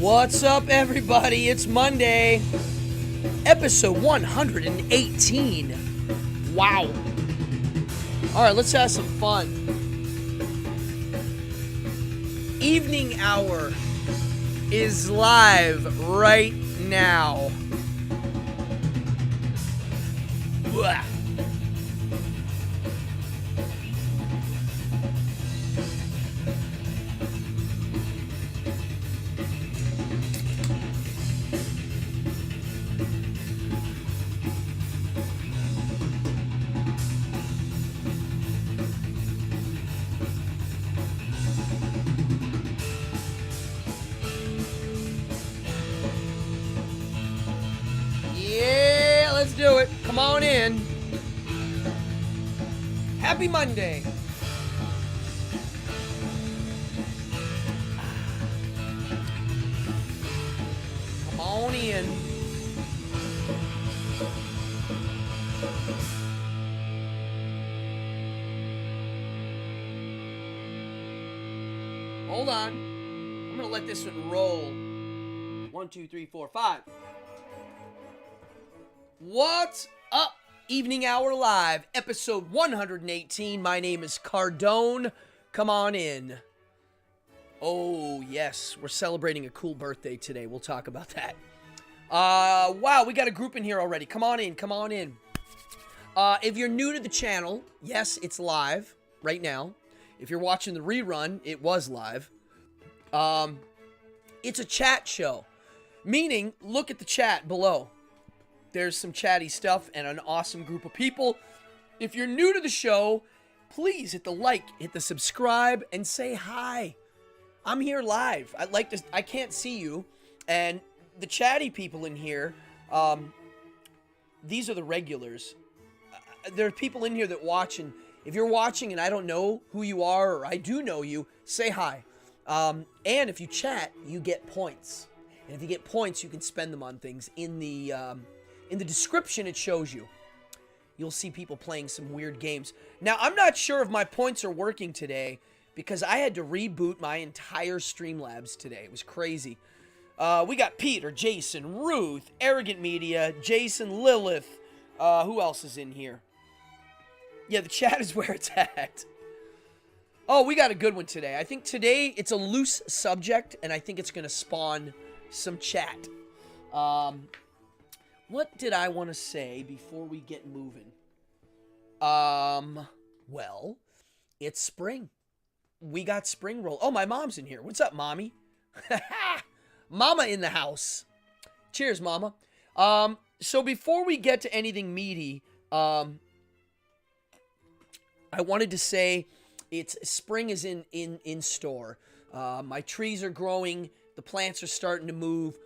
What's up, everybody? It's Monday, episode 118. Wow. All right, let's have some fun. Evening Hour is live right now. Blah. Yeah, let's do it. Come on in. Happy Monday. Come on in. Hold on. I'm gonna let this one roll. 1, 2, 3, 4, 5. What's up? Evening Hour Live, episode 118. My name is Cardone. Come on in. Oh, yes. We're celebrating a cool birthday today. We'll talk about that. Wow, we got a group in here already. Come on in. Come on in. If you're new to the channel, yes, it's live right now. If you're watching the rerun, it was live. It's a chat show, meaning look at the chat below. There's some chatty stuff and an awesome group of people. If you're new to the show, please hit the like, hit the subscribe, and say hi. I'm here live. I can't see you. And the chatty people in here, these are the regulars. There are people in here that watch, and if you're watching and I don't know who you are, or I do know you, say hi. And if you chat, you get points. And if you get points, you can spend them on things. In the description, it shows you. You'll see people playing some weird games. Now, I'm not sure if my points are working today because I had to reboot my entire Streamlabs today. It was crazy. We got Peter, Jason, Ruth, Arrogant Media, Jason, Lilith. Who else is in here? Yeah, the chat is where it's at. Oh, we got a good one today. I think today it's a loose subject, and I think it's going to spawn some chat. What did I want to say before we get moving? Well, it's spring. We got spring roll. Oh, my mom's in here. What's up, Mommy? Mama in the house. Cheers, Mama. So before we get to anything meaty, I wanted to say spring is in store. My trees are growing. The plants are starting to move.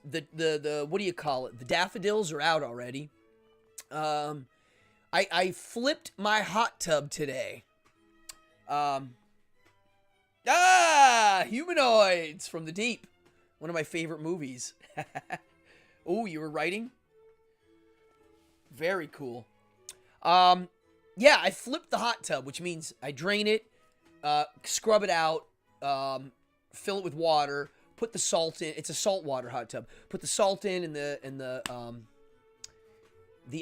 The what do you call it? The daffodils are out already. I flipped my hot tub today. Humanoids from the Deep. One of my favorite movies. Oh, you were writing? Very cool. Yeah, I flipped the hot tub, which means I drain it, scrub it out, fill it with water, put the salt in. It's a saltwater hot tub. Put the salt in and the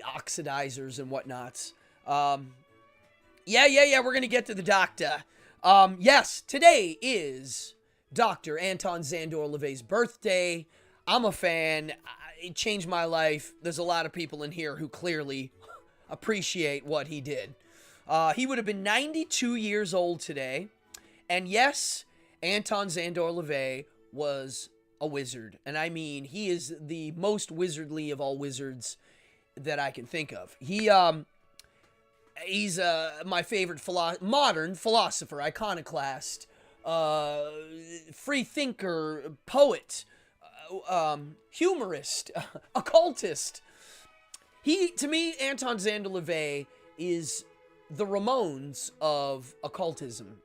oxidizers and whatnots. Yeah. We're gonna get to the doctor. Yes, today is Dr. Anton Szandor LaVey's birthday. I'm a fan. It changed my life. There's a lot of people in here who clearly appreciate what he did. He would have been 92 years old today. And yes, Anton Szandor LaVey was a wizard. And I mean, he is the most wizardly of all wizards that I can think of. He's my favorite modern philosopher, iconoclast, free thinker, poet, humorist, occultist. To me, Anton Szandor LaVey is the Ramones of occultism.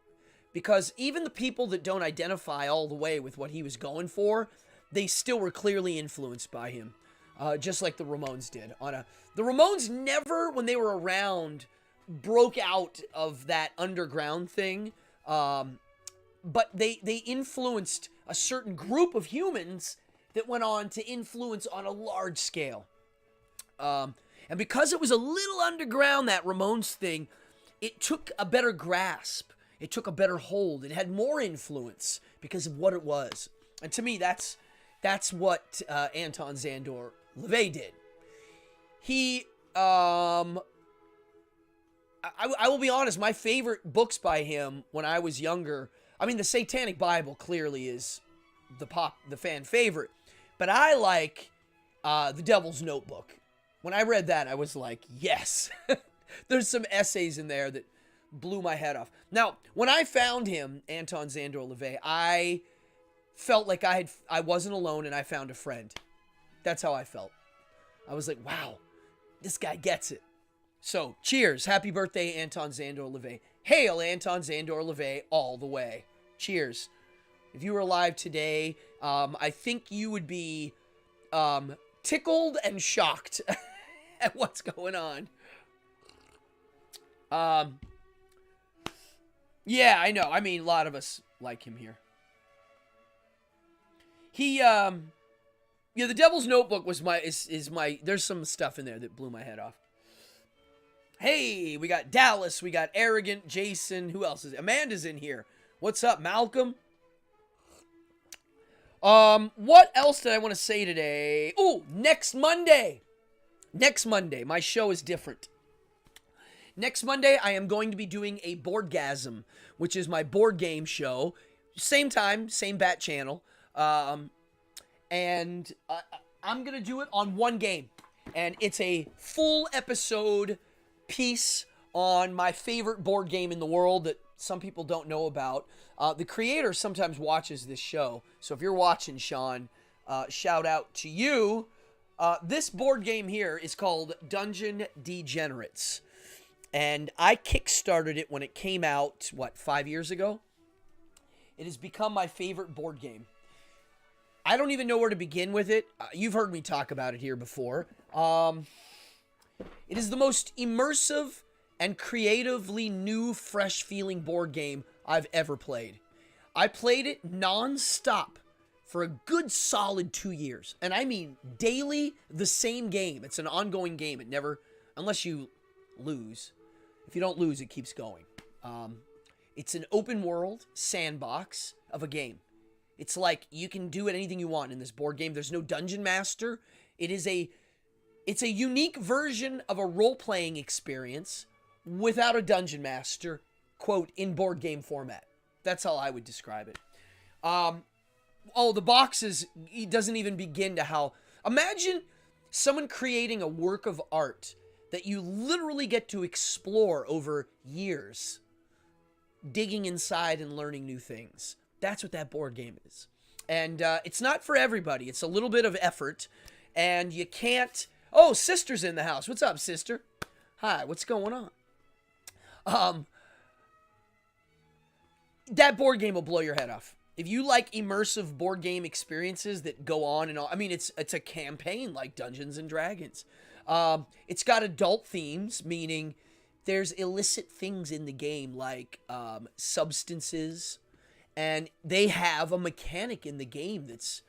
Because even the people that don't identify all the way with what he was going for, they still were clearly influenced by him. Just like the Ramones did. The Ramones never, when they were around, broke out of that underground thing. but they influenced a certain group of humans that went on to influence on a large scale. And because it was a little underground, that Ramones thing, it took a better grasp. It took a better hold. It had more influence because of what it was. And to me, that's what Anton Szandor LaVey did. He, I will be honest, my favorite books by him when I was younger, I mean, the Satanic Bible clearly is the fan favorite, but I like The Devil's Notebook. When I read that, I was like, yes. There's some essays in there that blew my head off. Now, when I found him, Anton Szandor LaVey, I felt like I wasn't alone and I found a friend. That's how I felt. I was like, wow, this guy gets it. So, cheers. Happy birthday, Anton Szandor LaVey. Hail Anton Szandor LaVey all the way. Cheers. If you were alive today, I think you would be tickled and shocked at what's going on. Yeah, I know. I mean, a lot of us like him here. He, yeah, The Devil's Notebook was is my, there's some stuff in there that blew my head off. Hey, we got Dallas, we got Arrogant, Jason, who else is, Amanda's in here. What's up, Malcolm? What else did I want to say today? Oh, next Monday, my show is different. Next Monday, I am going to be doing a Boardgasm, which is my board game show. Same time, same bat channel. And I'm going to do it on one game. And it's a full episode piece on my favorite board game in the world that some people don't know about. The creator sometimes watches this show. So if you're watching, Sean, shout out to you. This board game here is called Dungeon Degenerates. And I kickstarted it when it came out, 5 years ago? It has become my favorite board game. I don't even know where to begin with it. You've heard me talk about it here before. It is the most immersive and creatively new, fresh-feeling board game I've ever played. I played it non-stop for a good solid 2 years. And I mean daily, the same game. It's an ongoing game. It never, unless you lose. If you don't lose, it keeps going. It's an open world sandbox of a game. It's like you can do anything you want in this board game. There's no dungeon master. It's a unique version of a role-playing experience without a dungeon master, quote, in board game format. That's how I would describe it. The boxes, it doesn't even begin to how... Imagine someone creating a work of art that you literally get to explore over years, digging inside and learning new things. That's what that board game is. And it's not for everybody. It's a little bit of effort, and you can't... Oh, sister's in the house. What's up, sister? Hi, what's going on? That board game will blow your head off. If you like immersive board game experiences that go on and on, I mean, it's a campaign like Dungeons and Dragons. It's got adult themes, meaning there's illicit things in the game like substances, and they have a mechanic in the game that's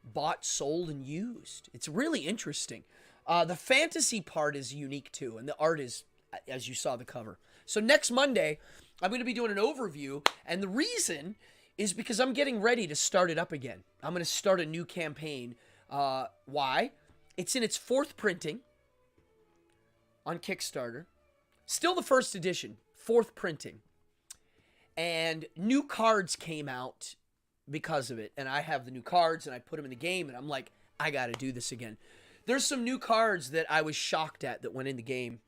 bought, sold, and used. It's really interesting. The fantasy part is unique too, and the art is, as you saw the cover. So next Monday, I'm going to be doing an overview, and the reason is because I'm getting ready to start it up again. I'm going to start a new campaign. Why? It's in its 4th printing on Kickstarter. Still the 1st edition, 4th printing. And new cards came out because of it. And I have the new cards, and I put them in the game, and I'm like, I got to do this again. There's some new cards that I was shocked at that went in the game.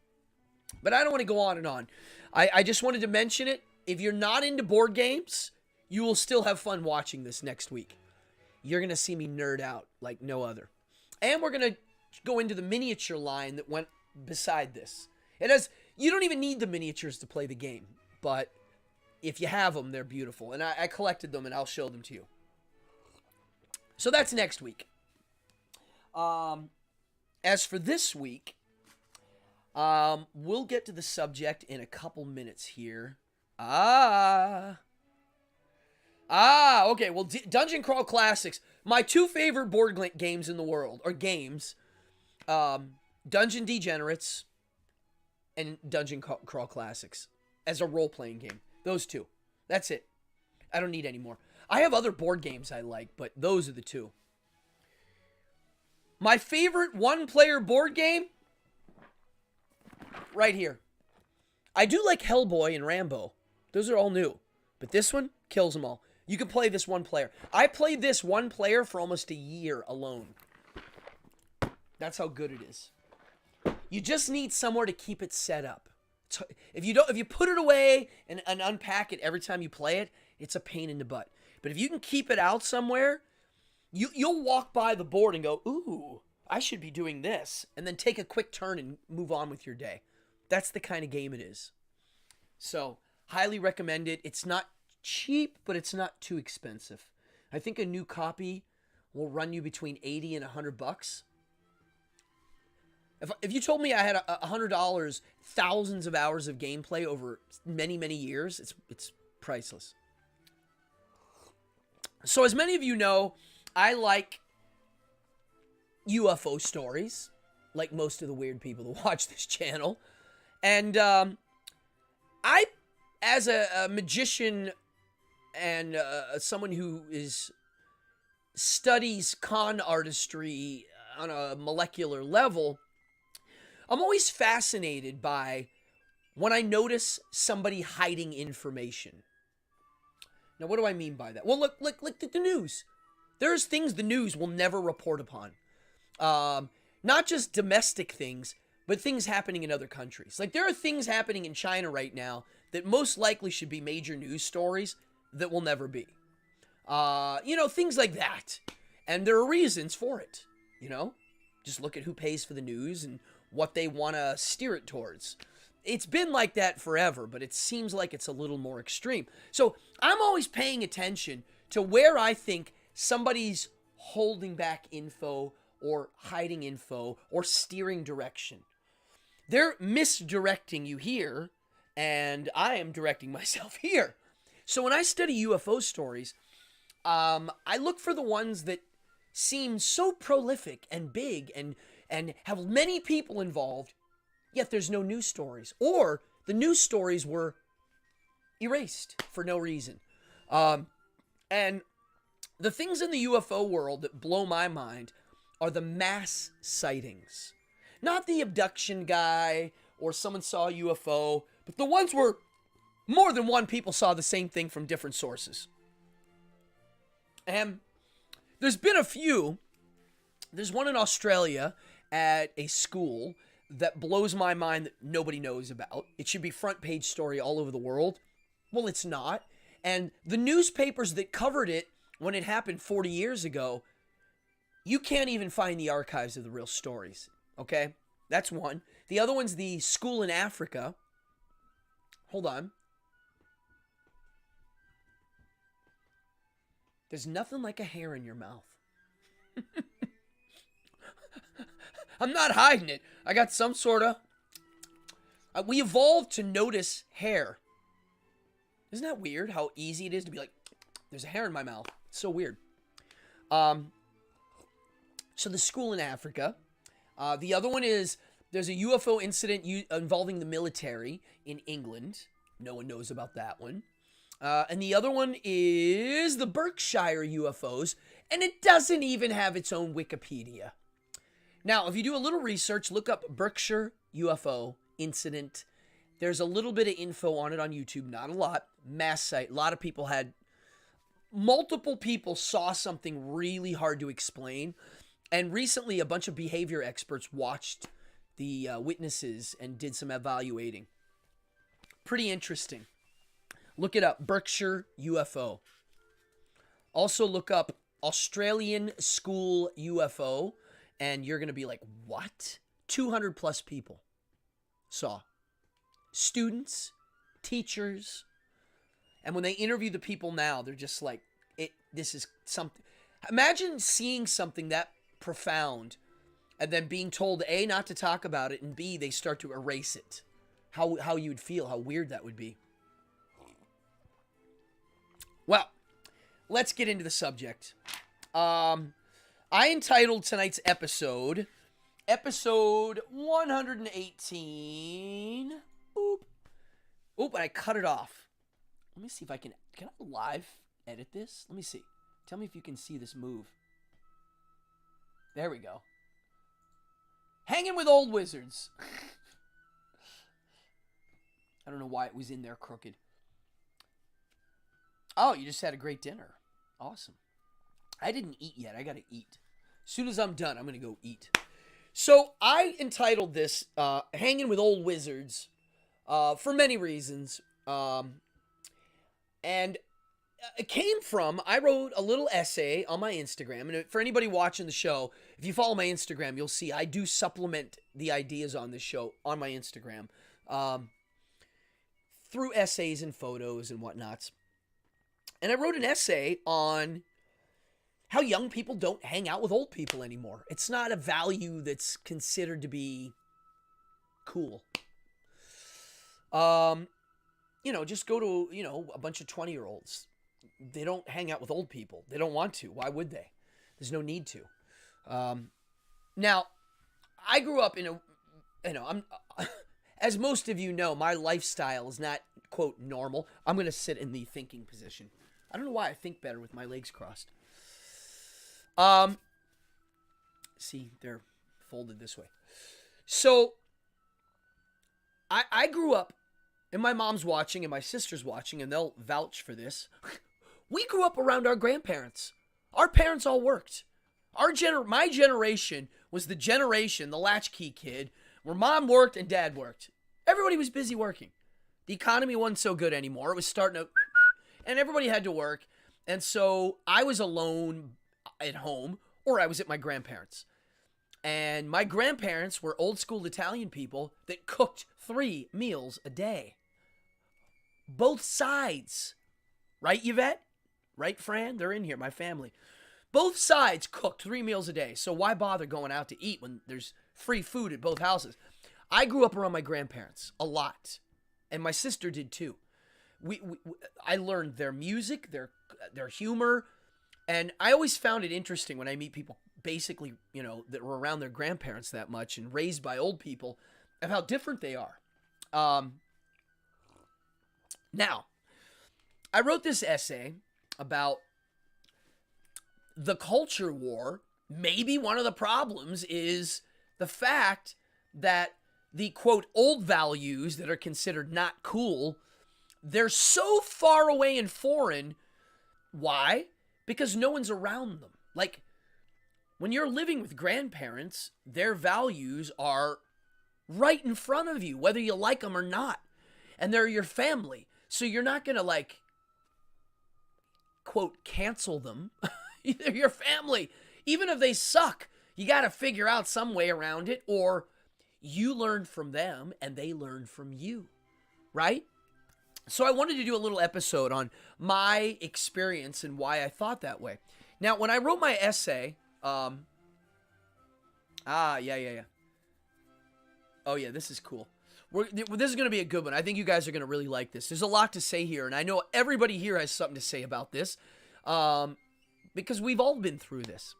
But I don't want to go on and on. I just wanted to mention it. If you're not into board games, you will still have fun watching this next week. You're going to see me nerd out like no other. And we're going to go into the miniature line that went beside this. You don't even need the miniatures to play the game. But if you have them, they're beautiful. And I collected them, and I'll show them to you. So that's next week. As for this week, we'll get to the subject in a couple minutes here. Ah, okay. Well, Dungeon Crawl Classics. My two favorite games in the world, or games, Dungeon Degenerates and Dungeon Crawl Classics as a role-playing game. Those two. That's it. I don't need any more. I have other board games I like, but those are the two. My favorite one-player board game? Right here. I do like Hellboy and Rambo. Those are all new. But this one kills them all. You can play this one player. I played this one player for almost a year alone. That's how good it is. You just need somewhere to keep it set up. If you put it away and unpack it every time you play it, it's a pain in the butt. But if you can keep it out somewhere, you'll walk by the board and go, ooh, I should be doing this. And then take a quick turn and move on with your day. That's the kind of game it is. So, highly recommend it. It's not cheap, but it's not too expensive. I think a new copy will run you between $80 and $100. If you told me I had $100, thousands of hours of gameplay over many, many years, it's priceless. So as many of you know, I like UFO stories, like most of the weird people that watch this channel. And I, as a magician and someone who studies con artistry on a molecular level, I'm always fascinated by when I notice somebody hiding information. Now, what do I mean by that? Well, look at the news. There's things the news will never report upon. Not just domestic things, but things happening in other countries. Like, there are things happening in China right now that most likely should be major news stories that will never be. Things like that. And there are reasons for it, Just look at who pays for the news and what they want to steer it towards. It's been like that forever, but it seems like it's a little more extreme. So I'm always paying attention to where I think somebody's holding back info or hiding info or steering direction. They're misdirecting you here, and I am directing myself here. So when I study UFO stories, I look for the ones that seem so prolific and big and have many people involved, yet there's no news stories. Or the news stories were erased for no reason. And the things in the UFO world that blow my mind are the mass sightings. Not the abduction guy or someone saw a UFO, but the ones where more than one people saw the same thing from different sources. And there's been a few. There's one in Australia at a school that blows my mind that nobody knows about. It should be front page story all over the world. Well, it's not. And the newspapers that covered it when it happened 40 years ago, you can't even find the archives of the real stories. Okay? That's one. The other one's the school in Africa. Hold on. There's nothing like a hair in your mouth. I'm not hiding it. I got some sort of... we evolved to notice hair. Isn't that weird how easy it is to be like, there's a hair in my mouth? It's so weird. So the school in Africa. The other one is, there's a UFO incident involving the military in England. No one knows about that one. And the other one is the Berkshire UFOs, and it doesn't even have its own Wikipedia. Now, if you do a little research, look up Berkshire UFO incident. There's a little bit of info on it on YouTube, not a lot. Mass site. A lot of people multiple people saw something really hard to explain. And recently, a bunch of behavior experts watched the witnesses and did some evaluating. Pretty interesting. Look it up, Berkshire UFO. Also look up Australian school UFO, and you're going to be like, what? 200 plus people saw. Students, teachers. And when they interview the people now, they're just like, this is something. Imagine seeing something that profound and then being told, A, not to talk about it, and B, they start to erase it. How you'd feel, how weird that would be. Well, let's get into the subject. I entitled tonight's episode 118. Oop, and I cut it off. Let me see if I can I live edit this? Let me see. Tell me if you can see this move. There we go. Hanging with old wizards. I don't know why it was in there crooked. Oh, you just had a great dinner. Awesome. I didn't eat yet. I got to eat. As soon as I'm done, I'm going to go eat. So I entitled this Hanging with Old Wizards for many reasons. And it came from, I wrote a little essay on my Instagram. And for anybody watching the show, if you follow my Instagram, you'll see I do supplement the ideas on this show on my Instagram through essays and photos and whatnots. And I wrote an essay on how young people don't hang out with old people anymore. It's not a value that's considered to be cool. Just go to, a bunch of 20-year-olds. They don't hang out with old people. They don't want to. Why would they? There's no need to. Now, I grew up in I'm as most of you know, my lifestyle is not, quote, normal. I'm going to sit in the thinking position. I don't know why I think better with my legs crossed. See, they're folded this way. So, I grew up, and my mom's watching and my sister's watching, and they'll vouch for this. We grew up around our grandparents. Our parents all worked. My generation was the generation, the latchkey kid, where mom worked and dad worked. Everybody was busy working. The economy wasn't so good anymore. It was starting to, and everybody had to work. And so I was alone at home, or I was at my grandparents'. And my grandparents were old school Italian people that cooked 3 meals a day. Both sides. Right, Yvette? Right, Fran? They're in here, my family. Both sides cooked 3 meals a day. So why bother going out to eat when there's free food at both houses? I grew up around my grandparents a lot. And my sister did too. I learned their music, their humor. And I always found it interesting when I meet people basically, that were around their grandparents that much and raised by old people, of how different they are. Now, I wrote this essay about the culture war. Maybe one of the problems is the fact that the, quote, old values that are considered not cool, they're so far away and foreign. Why? Because no one's around them. Like, when you're living with grandparents, their values are right in front of you, whether you like them or not. And they're your family. So you're not going to, quote, cancel them. They're your family. Even if they suck, you got to figure out some way around it, or you learn from them and they learn from you, right? So I wanted to do a little episode on my experience and why I thought that way. Now, when I wrote my essay, yeah. Oh yeah, this is cool. This is going to be a good one. I think you guys are going to really like this. There's a lot to say here, and I know everybody here has something to say about this, because we've all been through this.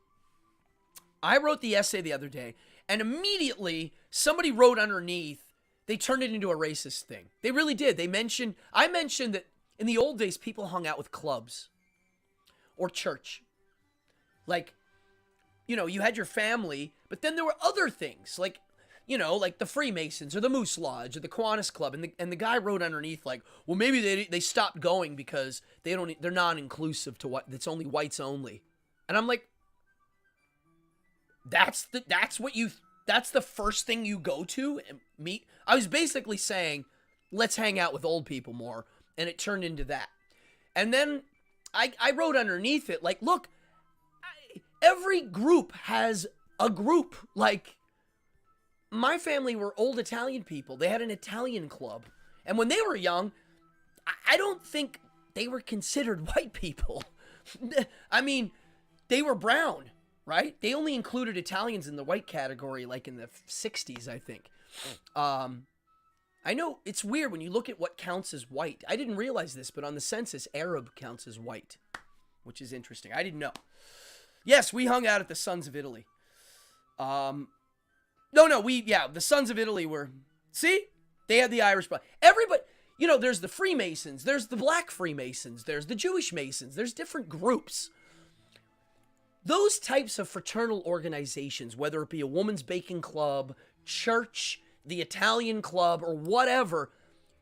I wrote the essay the other day, and immediately somebody wrote underneath, they turned it into a racist thing. They really did. I mentioned that in the old days, people hung out with clubs or church. You had your family, but then there were other things, like the Freemasons or the Moose Lodge or the Kiwanis Club. And the guy wrote underneath, well, maybe they stopped going because they're non-inclusive to what, it's only whites only. And I'm like, that's the first thing you go to and meet. I was basically saying, let's hang out with old people more. And it turned into that. And then I wrote underneath it, look, every group has a group. My family were old Italian people. They had an Italian club. And when they were young, I don't think they were considered white people. I mean, they were brown, right? They only included Italians in the white category, in the 60s, I think. I know it's weird when you look at what counts as white. I didn't realize this, but on the census, Arab counts as white. which is interesting. I didn't know. Yes, we hung out at the Sons of Italy. The Sons of Italy were, see? They had the Irish blood. Everybody, there's the Freemasons, there's the Black Freemasons, there's the Jewish Masons, there's different groups. Those types of fraternal organizations, whether it be a woman's baking club, church, the Italian club, or whatever,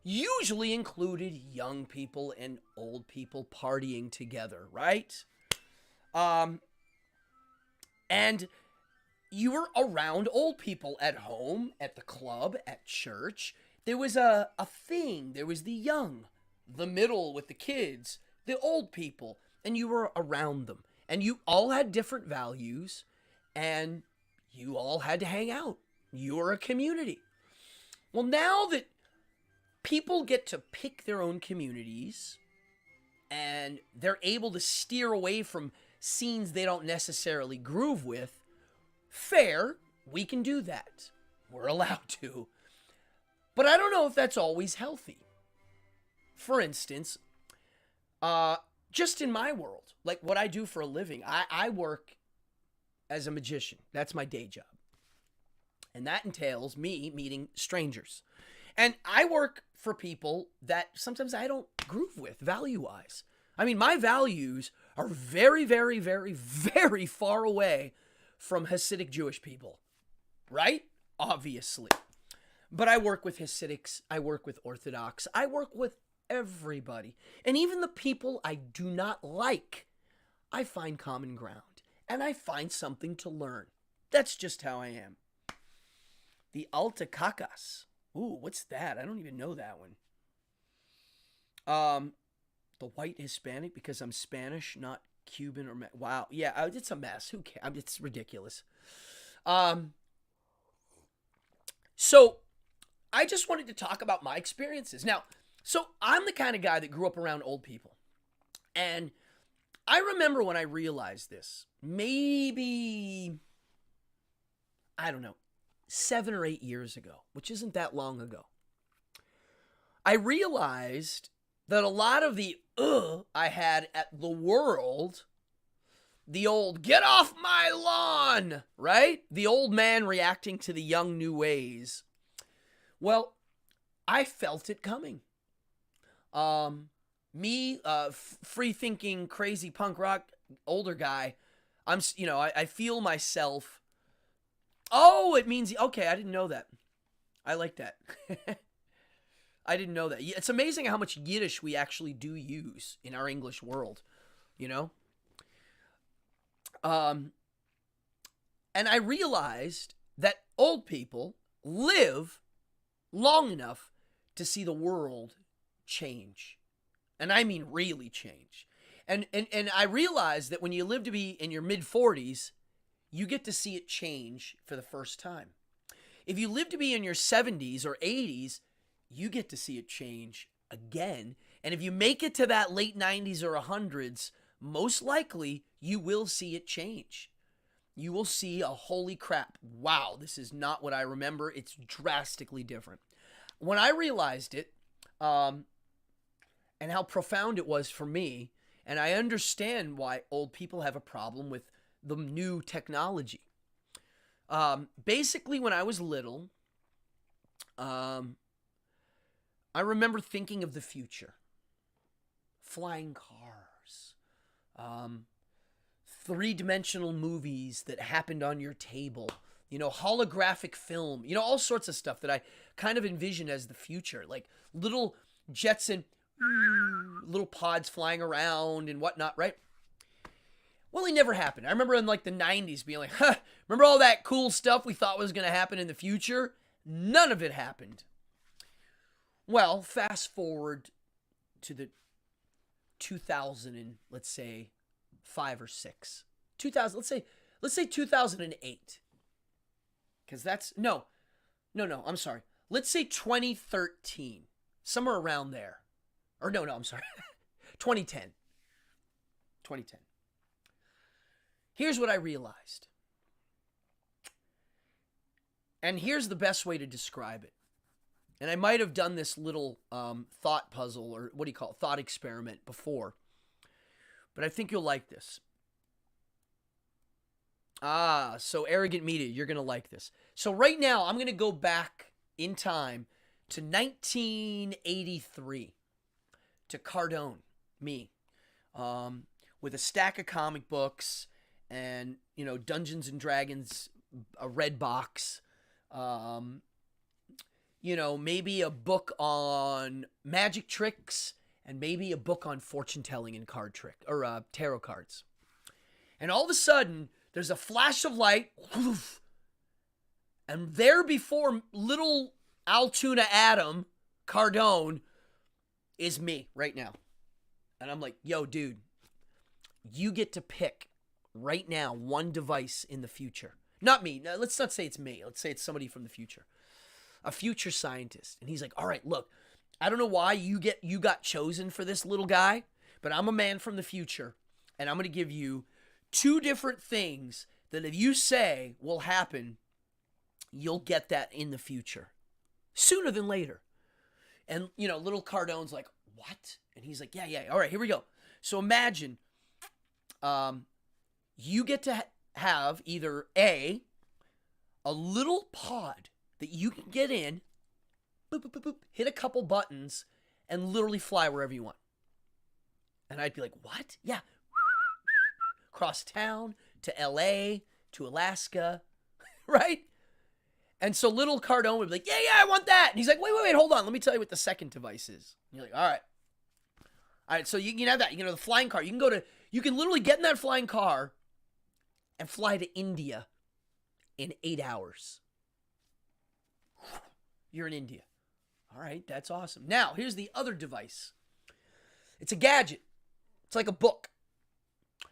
usually included young people and old people partying together, right? And you were around old people at home, at the club, at church. There was a thing. There was the young, the middle with the kids, the old people, and you were around them. And you all had different values, and you all had to hang out. You were a community. Well, now that people get to pick their own communities, and they're able to steer away from scenes they don't necessarily groove with, fair, we can do that. We're allowed to. But I don't know if that's always healthy. For instance, just in my world, like what I do for a living, I work as a magician. That's my day job. And that entails me meeting strangers. And I work for people that sometimes I don't groove with value-wise. I mean, my values are very, very, very, very far away from Hasidic Jewish people, right? Obviously. But I work with Hasidics, I work with Orthodox, I work with everybody. And even the people I do not like, I find common ground. And I find something to learn. That's just how I am. The Alta Cacas. Ooh, what's that? I don't even know that one. The white Hispanic, because I'm Spanish, not Cuban or... Wow. Yeah, it's a mess. Who cares? It's ridiculous. So, I just wanted to talk about my experiences. Now, so I'm the kind of guy that grew up around old people. And I remember when I realized this, maybe, I don't know, 7 or 8 years ago, which isn't that long ago. I realized that a lot of the I had at the world, the old get off my lawn, right? The old man reacting to the young new ways. Well, I felt it coming. Free-thinking, crazy punk rock older guy, I feel myself. Oh, it means, okay, I didn't know that. I like that. I didn't know that. It's amazing how much Yiddish we actually do use in our English world, And I realized that old people live long enough to see the world change. And I mean really change. And I realized that when you live to be in your mid-40s, you get to see it change for the first time. If you live to be in your 70s or 80s, you get to see it change again. And if you make it to that late 90s or 100s, most likely you will see it change. You will see a holy crap. Wow, this is not what I remember. It's drastically different. When I realized it, and how profound it was for me, and I understand why old people have a problem with the new technology. Basically, when I was little, I remember thinking of the future. Flying cars. Three-dimensional movies that happened on your table. Holographic film. All sorts of stuff that I kind of envision as the future. Like little jets and little pods flying around and whatnot, right? Well, it never happened. I remember in like the 90s being like, remember all that cool stuff we thought was going to happen in the future? None of it happened. Well, fast forward to the 2000 and let's say 5 or 6. 2000, let's say 2008. Cuz that's no, I'm sorry. Let's say 2013. Somewhere around there. Or no, I'm sorry. 2010. Here's what I realized. And here's the best way to describe it. And I might have done this little thought puzzle, or what do you call it, thought experiment before. but I think you'll like this. So Arrogant Media, you're going to like this. So right now, I'm going to go back in time to 1983 to Cardone, me, with a stack of comic books and, Dungeons and Dragons, a red box, maybe a book on magic tricks and maybe a book on fortune telling and card trick or tarot cards. And all of a sudden, there's a flash of light, and there before little Altoona Adam Cardone is me right now. And I'm like, yo, dude, you get to pick right now one device in the future. Not me. No, let's not say it's me. Let's say it's somebody from the future. A future scientist. And he's like, all right, look, I don't know why you got chosen for this, little guy, but I'm a man from the future, and I'm going to give you 2 different things that if you say will happen, you'll get that in the future. Sooner than later. And, little Cardone's like, what? And he's like, yeah. All right, here we go. So imagine you get to have either a little pod that you can get in, boop, boop, boop, boop, hit a couple buttons, and literally fly wherever you want. And I'd be like, what? Yeah. Across town to LA to Alaska, right? And so little Cardone would be like, yeah, I want that. And he's like, wait, hold on. Let me tell you what the second device is. And you're like, all right, so you can have that. You can have the flying car. You can literally get in that flying car and fly to India in 8 hours. You're in India. All right, that's awesome. Now, here's the other device. It's a gadget. It's like a book.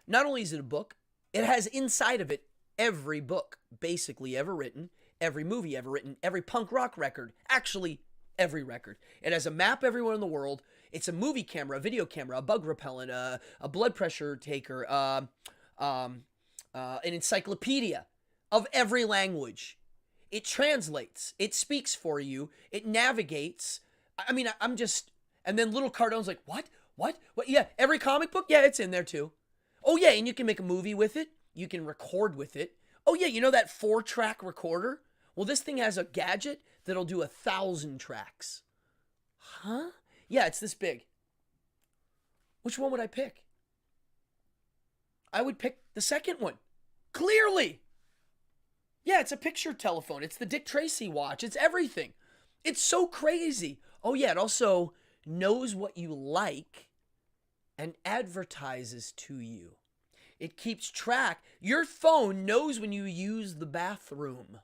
Not only is it a book, it has inside of it every book basically ever written, every movie ever written, every punk rock record, actually every record. It has a map everywhere in the world. It's a movie camera, a video camera, a bug repellent, a blood pressure taker, an encyclopedia of every language. It translates. It speaks for you. It navigates. I mean, and then little Cardone's like, what? Yeah, every comic book? Yeah, it's in there too. Oh yeah, and you can make a movie with it. You can record with it. Oh yeah, you know that 4-track recorder? Well, this thing has a gadget that'll do 1,000 tracks. Huh? Yeah, it's this big. Which one would I pick? I would pick the second one. Clearly. Yeah, it's a picture telephone. It's the Dick Tracy watch. It's everything. It's so crazy. Oh yeah, it also knows what you like and advertises to you. It keeps track. Your phone knows when you use the bathroom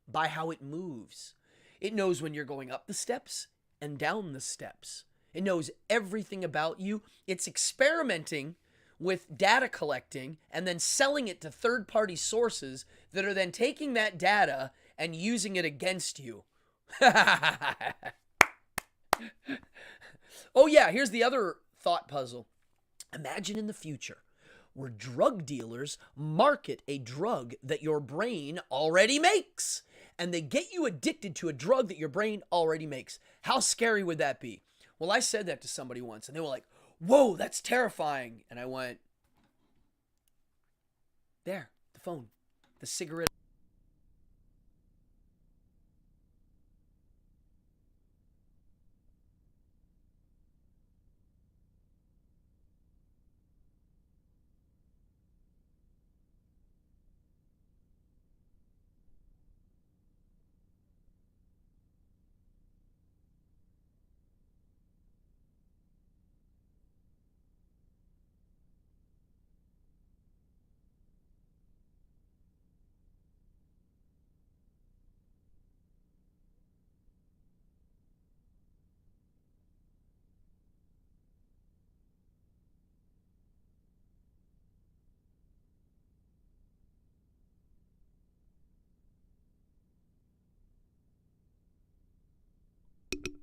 by how it moves. It knows when you're going up the steps and down the steps. It knows everything about you. It's experimenting with data collecting and then selling it to third-party sources that are then taking that data and using it against you. Oh yeah, here's the other thought puzzle. Imagine in the future where drug dealers market a drug that your brain already makes, and they get you addicted to a drug that your brain already makes. How scary would that be? Well, I said that to somebody once, and they were like, whoa, that's terrifying. And I went, there, the phone, the cigarette.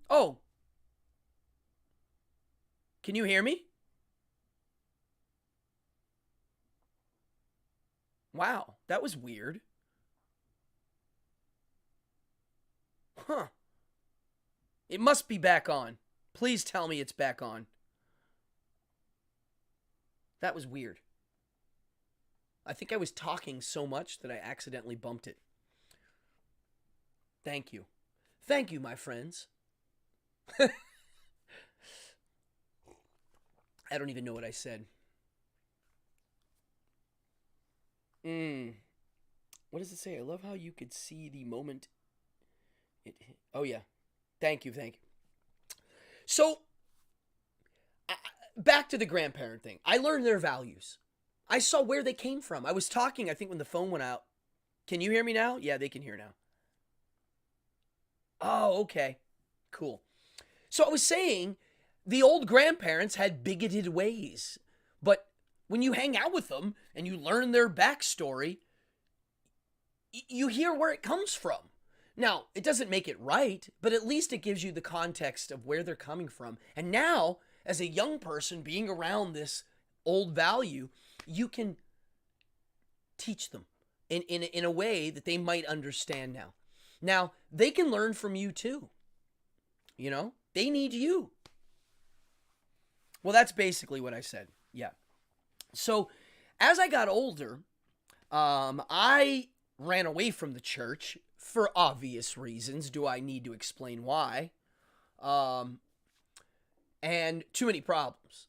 Oh, can you hear me? Wow, that was weird. Huh. It must be back on. Please tell me it's back on. That was weird. I think I was talking so much that I accidentally bumped it. Thank you. Thank you, my friends. I don't even know what I said. What does it say? I love how you could see the moment it hit. Oh, yeah. Thank you. So, back to the grandparent thing. I learned their values. I saw where they came from. I was talking, I think, when the phone went out. Can you hear me now? Yeah, they can hear now. Oh, okay. Cool. So I was saying the old grandparents had bigoted ways. But when you hang out with them and you learn their backstory, you hear where it comes from. Now, it doesn't make it right, but at least it gives you the context of where they're coming from. And now, as a young person being around this old value, you can teach them in a way that they might understand now. Now, they can learn from you too. You know, they need you. Well, that's basically what I said. Yeah. So, as I got older, I ran away from the church for obvious reasons. Do I need to explain why? And too many problems.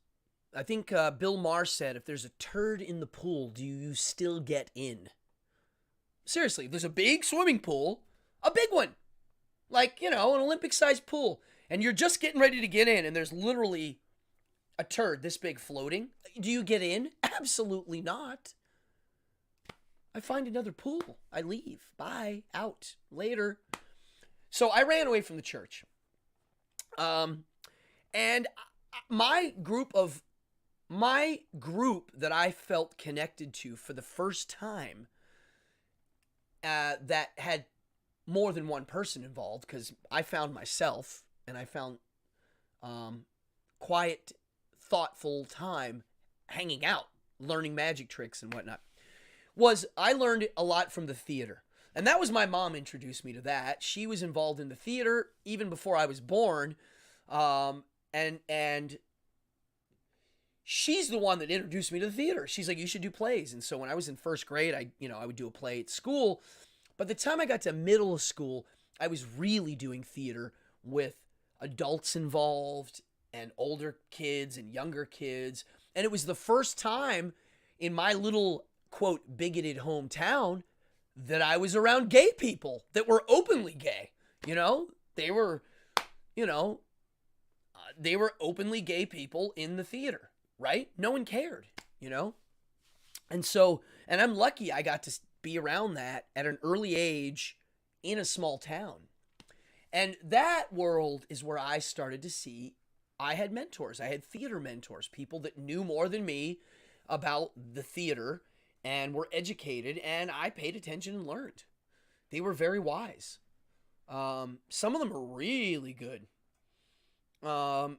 I think Bill Maher said, if there's a turd in the pool, do you still get in? Seriously, if there's a big swimming pool, a big one, like, an Olympic-sized pool, and you're just getting ready to get in, and there's literally a turd this big floating, do you get in? Absolutely not. I find another pool. I leave. Bye. Out. Later. So I ran away from the church. And my group that I felt connected to for the first time, that had more than one person involved, because I found myself, and I found quiet, thoughtful time hanging out, learning magic tricks and whatnot, was I learned a lot from the theater. And that was my mom introduced me to that. She was involved in the theater even before I was born. And she's the one that introduced me to the theater. She's like, you should do plays. And so when I was in first grade, I would do a play at school. By the time I got to middle school, I was really doing theater with adults involved and older kids and younger kids. And it was the first time in my little, quote, bigoted hometown that I was around gay people that were openly gay. They were openly gay people in the theater, right? No one cared, And so, and I'm lucky I got to be around that at an early age in a small town. And that world is where I started to see I had mentors. I had theater mentors, people that knew more than me about the theater and were educated, and I paid attention and learned. They were very wise. Some of them are really good. Yeah,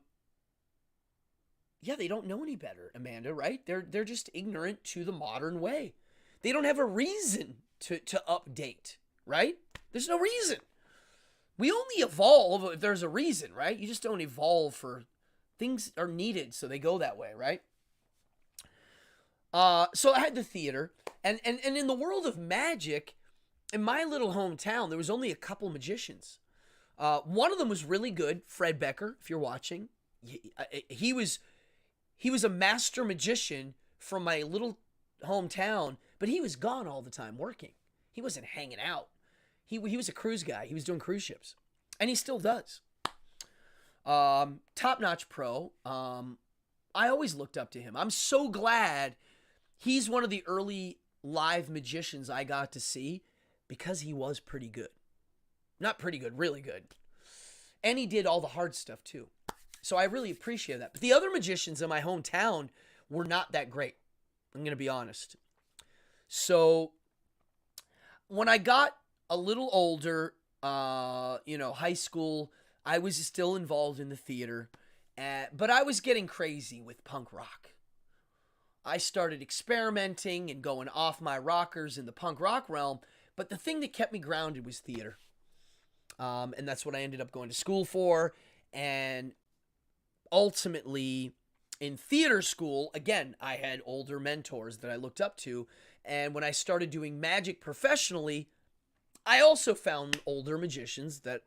they don't know any better, Amanda, right? They're just ignorant to the modern way. They don't have a reason to update, right? There's no reason. We only evolve if there's a reason, right? You just don't evolve for things are needed, so they go that way, right? So I had the theater, and in the world of magic, in my little hometown, there was only a couple magicians. One of them was really good, Fred Becker, if you're watching. He was a master magician from my little hometown, but he was gone all the time working. He wasn't hanging out. He was a cruise guy. He was doing cruise ships, and he still does. Top-notch pro. I always looked up to him. I'm so glad he's one of the early live magicians I got to see, because he was pretty good. Not pretty good, really good. And he did all the hard stuff too. So I really appreciate that. But the other magicians in my hometown were not that great. I'm going to be honest. So when I got a little older, high school, I was still involved in the theater, but I was getting crazy with punk rock. I started experimenting and going off my rockers in the punk rock realm, but the thing that kept me grounded was theater. And that's what I ended up going to school for, and ultimately In theater school, again, I had older mentors that I looked up to. And when I started doing magic professionally, I also found older magicians that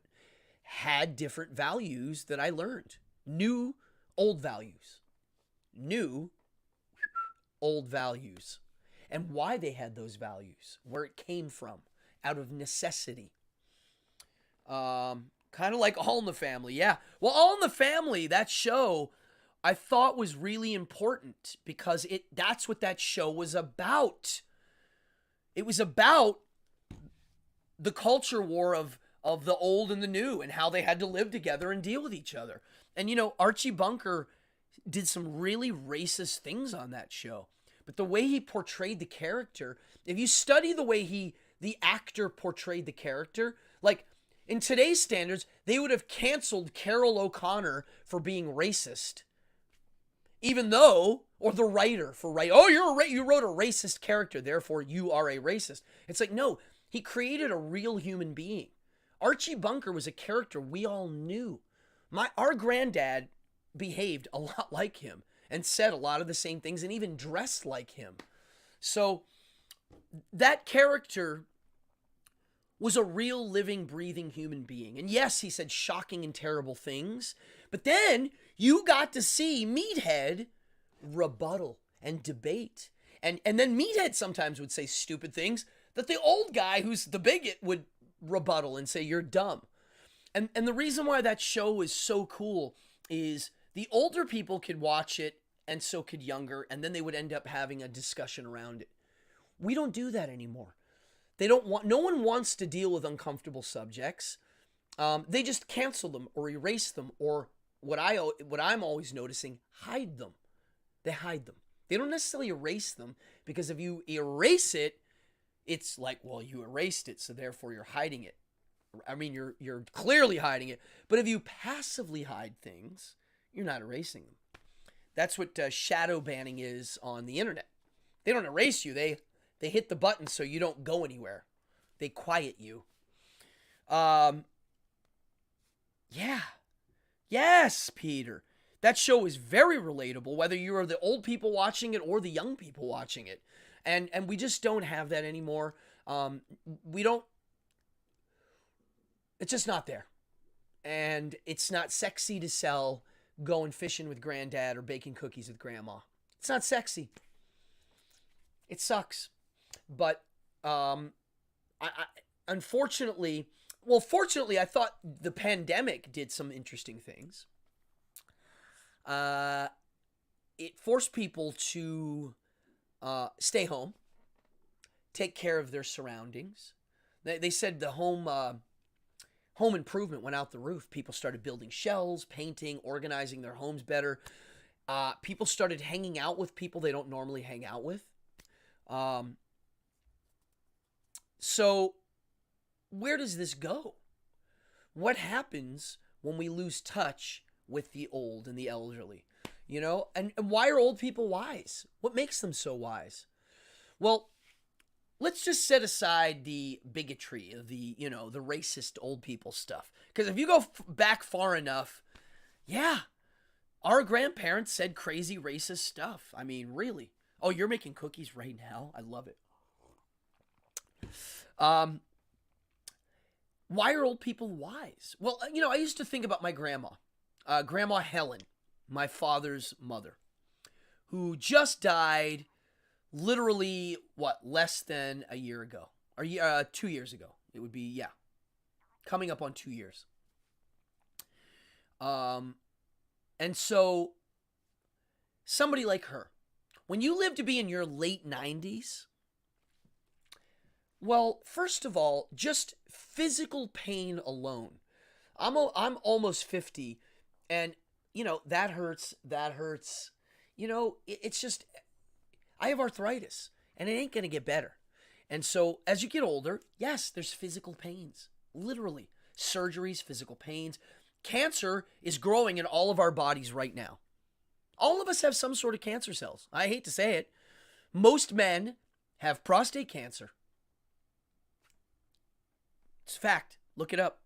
had different values that I learned. New, old values. New, old values. And why they had those values, where it came from, out of necessity. Kind of like All in the Family, yeah. Well, All in the Family, that show, I thought was really important because that's what that show was about. It was about the culture war of the old and the new and how they had to live together and deal with each other. And, Archie Bunker did some really racist things on that show. But the way he portrayed the character, if you study the way the actor portrayed the character, like in today's standards, they would have canceled Carol O'Connor for being racist. Even though, or the writer for you wrote a racist character, therefore you are a racist. It's like, no, he created a real human being. Archie Bunker was a character we all knew. Our granddad behaved a lot like him and said a lot of the same things and even dressed like him. So that character was a real living, breathing human being. And yes, he said shocking and terrible things, but then you got to see Meathead rebuttal and debate. And then Meathead sometimes would say stupid things that the old guy who's the bigot would rebuttal and say, you're dumb. And the reason why that show is so cool is the older people could watch it and so could younger, and then they would end up having a discussion around it. We don't do that anymore. No one wants to deal with uncomfortable subjects. They just cancel them or erase them, or what I'm always noticing, hide them. They hide them. They don't necessarily erase them, because if you erase it, it's like, well, you erased it, so therefore you're hiding it. I mean, you're clearly hiding it. But if you passively hide things, you're not erasing them. That's what shadow banning is on the internet. They don't erase you. They hit the button so you don't go anywhere. They quiet you. Yeah. Yes, Peter. That show is very relatable, whether you're the old people watching it or the young people watching it. And we just don't have that anymore. It's just not there. And it's not sexy to sell going fishing with granddad or baking cookies with grandma. It's not sexy. It sucks. But fortunately, I thought the pandemic did some interesting things. It forced people to stay home, take care of their surroundings. They said the home improvement went out the roof. People started building shells, painting, organizing their homes better. People started hanging out with people they don't normally hang out with. So where does this go? What happens when we lose touch with the old and the elderly? And why are old people wise? What makes them so wise? Well, let's just set aside the bigotry of the racist old people stuff. Because if you go back far enough, yeah, our grandparents said crazy racist stuff. I mean, really. Oh, you're making cookies right now? I love it. Why are old people wise? Well, I used to think about my grandma, Grandma Helen, my father's mother, who just died literally, less than a year ago, or 2 years ago. It would be, yeah, coming up on 2 years. And so somebody like her, when you live to be in your late 90s, well, first of all, just physical pain alone. I'm almost 50, and that hurts. It's just, I have arthritis, and it ain't gonna get better. And so as you get older, yes, there's physical pains, literally surgeries, physical pains. Cancer is growing in all of our bodies right now. All of us have some sort of cancer cells. I hate to say it. Most men have prostate cancer. It's a fact. Look it up.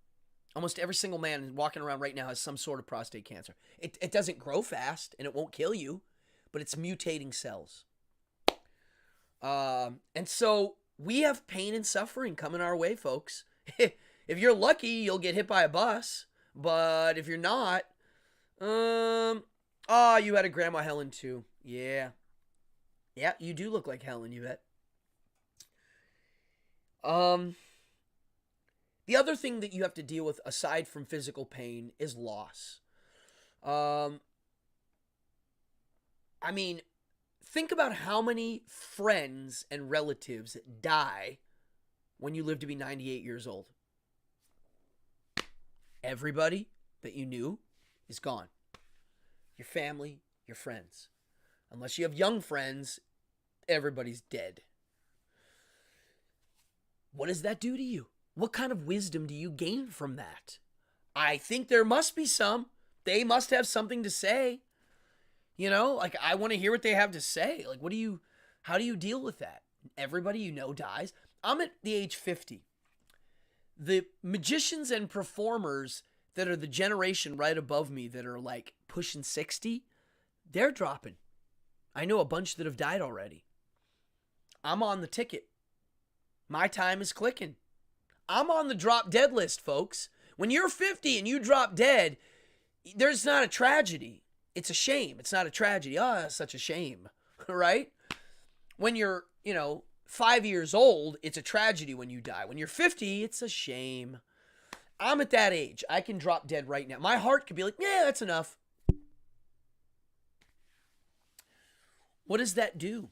Almost every single man walking around right now has some sort of prostate cancer. It doesn't grow fast and it won't kill you, but it's mutating cells. And so we have pain and suffering coming our way, folks. If you're lucky, you'll get hit by a bus. But if you're not, oh, you had a Grandma Helen too. Yeah. Yeah, you do look like Helen, you bet. The other thing that you have to deal with aside from physical pain is loss. I mean, think about how many friends and relatives die when you live to be 98 years old. Everybody that you knew is gone. Your family, your friends. Unless you have young friends, everybody's dead. What does that do to you? What kind of wisdom do you gain from that? I think there must be some. They must have something to say. You know, like I want to hear what they have to say. Like, how do you deal with that? Everybody you know dies. I'm at the age 50. The magicians and performers that are the generation right above me that are like pushing 60, they're dropping. I know a bunch that have died already. I'm on the ticket. My time is clicking. I'm on the drop dead list, folks. When you're 50 and you drop dead, there's not a tragedy. It's a shame. It's not a tragedy. Oh, that's such a shame, right? When you're, 5 years old, it's a tragedy when you die. When you're 50, it's a shame. I'm at that age. I can drop dead right now. My heart could be like, yeah, that's enough. What does that do?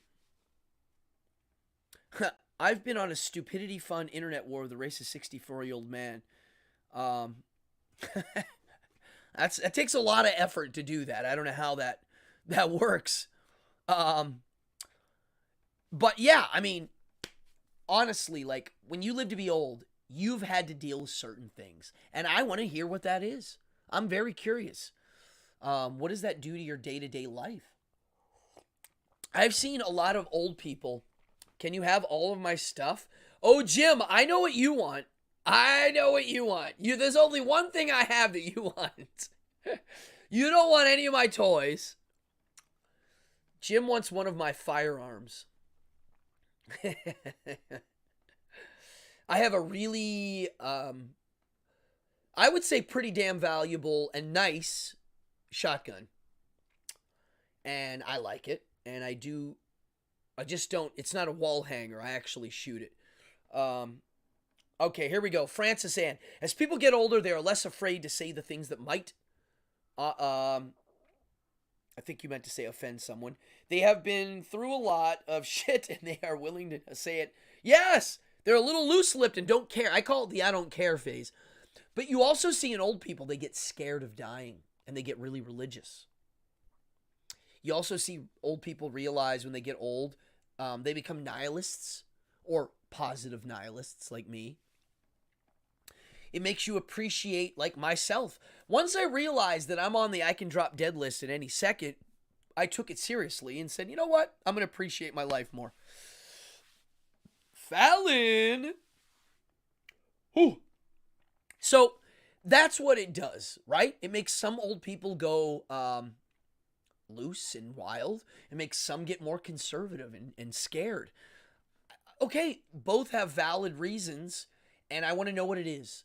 I've been on a stupidity fun internet war with a racist 64-year-old man. That takes a lot of effort to do that. I don't know how that works. But yeah, I mean, honestly, like when you live to be old, you've had to deal with certain things. And I want to hear what that is. I'm very curious. What does that do to your day-to-day life? I've seen a lot of old people. Can you have all of my stuff? Oh, Jim, I know what you want. There's only one thing I have that you want. You don't want any of my toys. Jim wants one of my firearms. I have a really, I would say pretty damn valuable and nice shotgun. And I like it. And I just don't, it's not a wall hanger. I actually shoot it. Okay, here we go. Francis Ann. As people get older, they are less afraid to say the things that might, I think you meant to say offend someone. They have been through a lot of shit and they are willing to say it. Yes, they're a little loose-lipped and don't care. I call it the I don't care phase. But you also see in old people, they get scared of dying and they get really religious. You also see old people realize when they get old, they become nihilists or positive nihilists like me. It makes you appreciate, like myself. Once I realized that I'm on the I can drop dead list at any second, I took it seriously and said, you know what? I'm going to appreciate my life more. Fallon! Whew. So that's what it does, right? It makes some old people go loose and wild. It makes some get more conservative and scared. Okay, both have valid reasons, and I want to know what it is.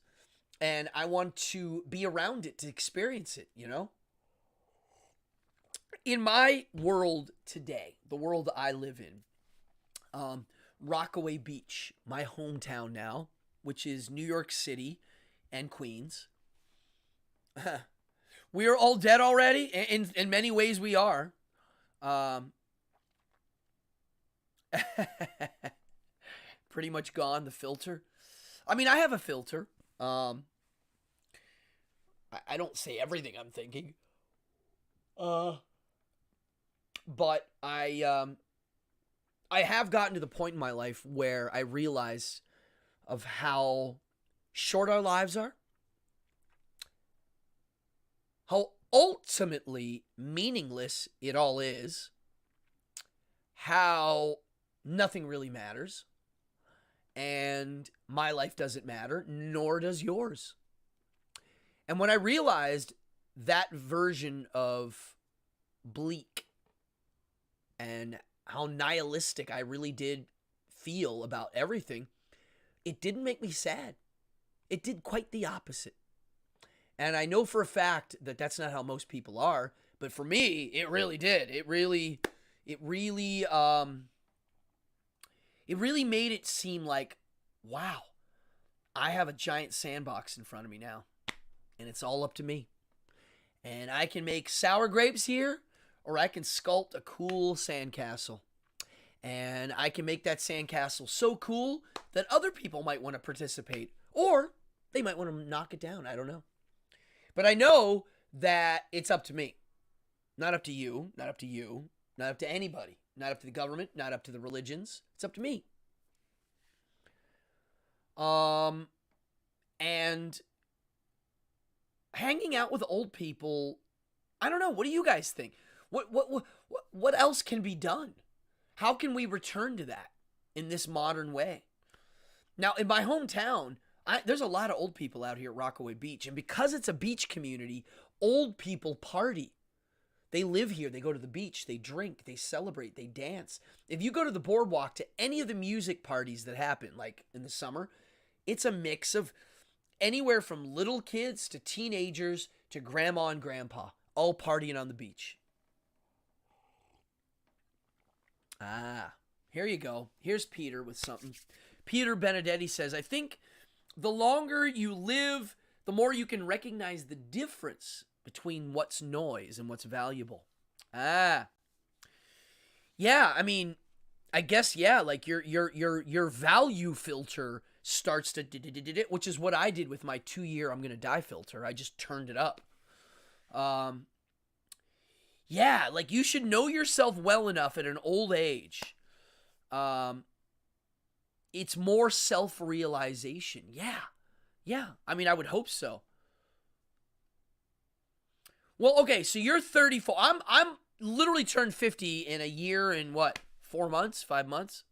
And I want to be around it to experience it, you know? In my world today, the world I live in, Rockaway Beach, my hometown now, which is New York City and Queens. We are all dead already. In many ways we are. Pretty much gone, the filter. I mean, I have a filter. I don't say everything I'm thinking. But I have gotten to the point in my life where I realize of how short our lives are. How ultimately meaningless it all is. How nothing really matters. And my life doesn't matter, nor does yours. And when I realized that version of bleak and how nihilistic I really did feel about everything, it didn't make me sad. It did quite the opposite. And I know for a fact that that's not how most people are, but for me, it really did. It really made it seem like, wow, I have a giant sandbox in front of me now, and it's all up to me. And I can make sour grapes here, or I can sculpt a cool sandcastle. And I can make that sandcastle so cool that other people might want to participate, or they might want to knock it down. I don't know. But I know that it's up to me. Not up to you, not up to you, not up to anybody, not up to the government, not up to the religions. It's up to me. And hanging out with old people, I don't know. What do you guys think? What else can be done? How can we return to that in this modern way? Now, in my hometown, there's a lot of old people out here at Rockaway Beach. And because it's a beach community, old people party. They live here. They go to the beach. They drink. They celebrate. They dance. If you go to the boardwalk to any of the music parties that happen, like in the summer, it's a mix of anywhere from little kids to teenagers to grandma and grandpa, all partying on the beach. Here you go. Here's Peter with something. Peter Benedetti says, I think the longer you live, the more you can recognize the difference between what's noise and what's valuable. Yeah, I mean, I guess, yeah, like your value filter starts to, which is what I did with my 2-year I'm gonna die filter. I just turned it up. Yeah, like you should know yourself well enough at an old age. It's more self-realization. Yeah. I mean, I would hope so. Well, okay, so you're 34. I'm literally turned 50 in a year and what? 4 months? 5 months?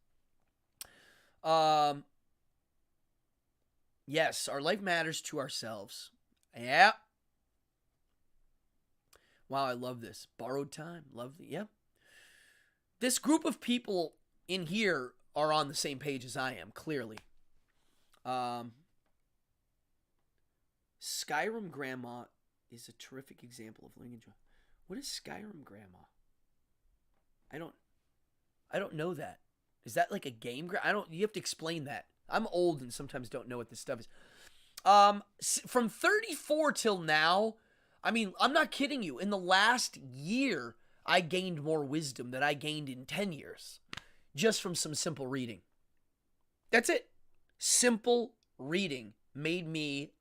Yes, our life matters to ourselves. Yeah. Wow, I love this. Borrowed time. Love it. Yeah. This group of people in here are on the same page as I am, clearly. Skyrim Grandma is a terrific example of living enjoy. What is Skyrim Grandma? I don't know that. Is that like a game? You have to explain that. I'm old and sometimes don't know what this stuff is. From 34 till now, I mean, I'm not kidding you. In the last year, I gained more wisdom than I gained in 10 years. Just from some simple reading. That's it. Simple reading made me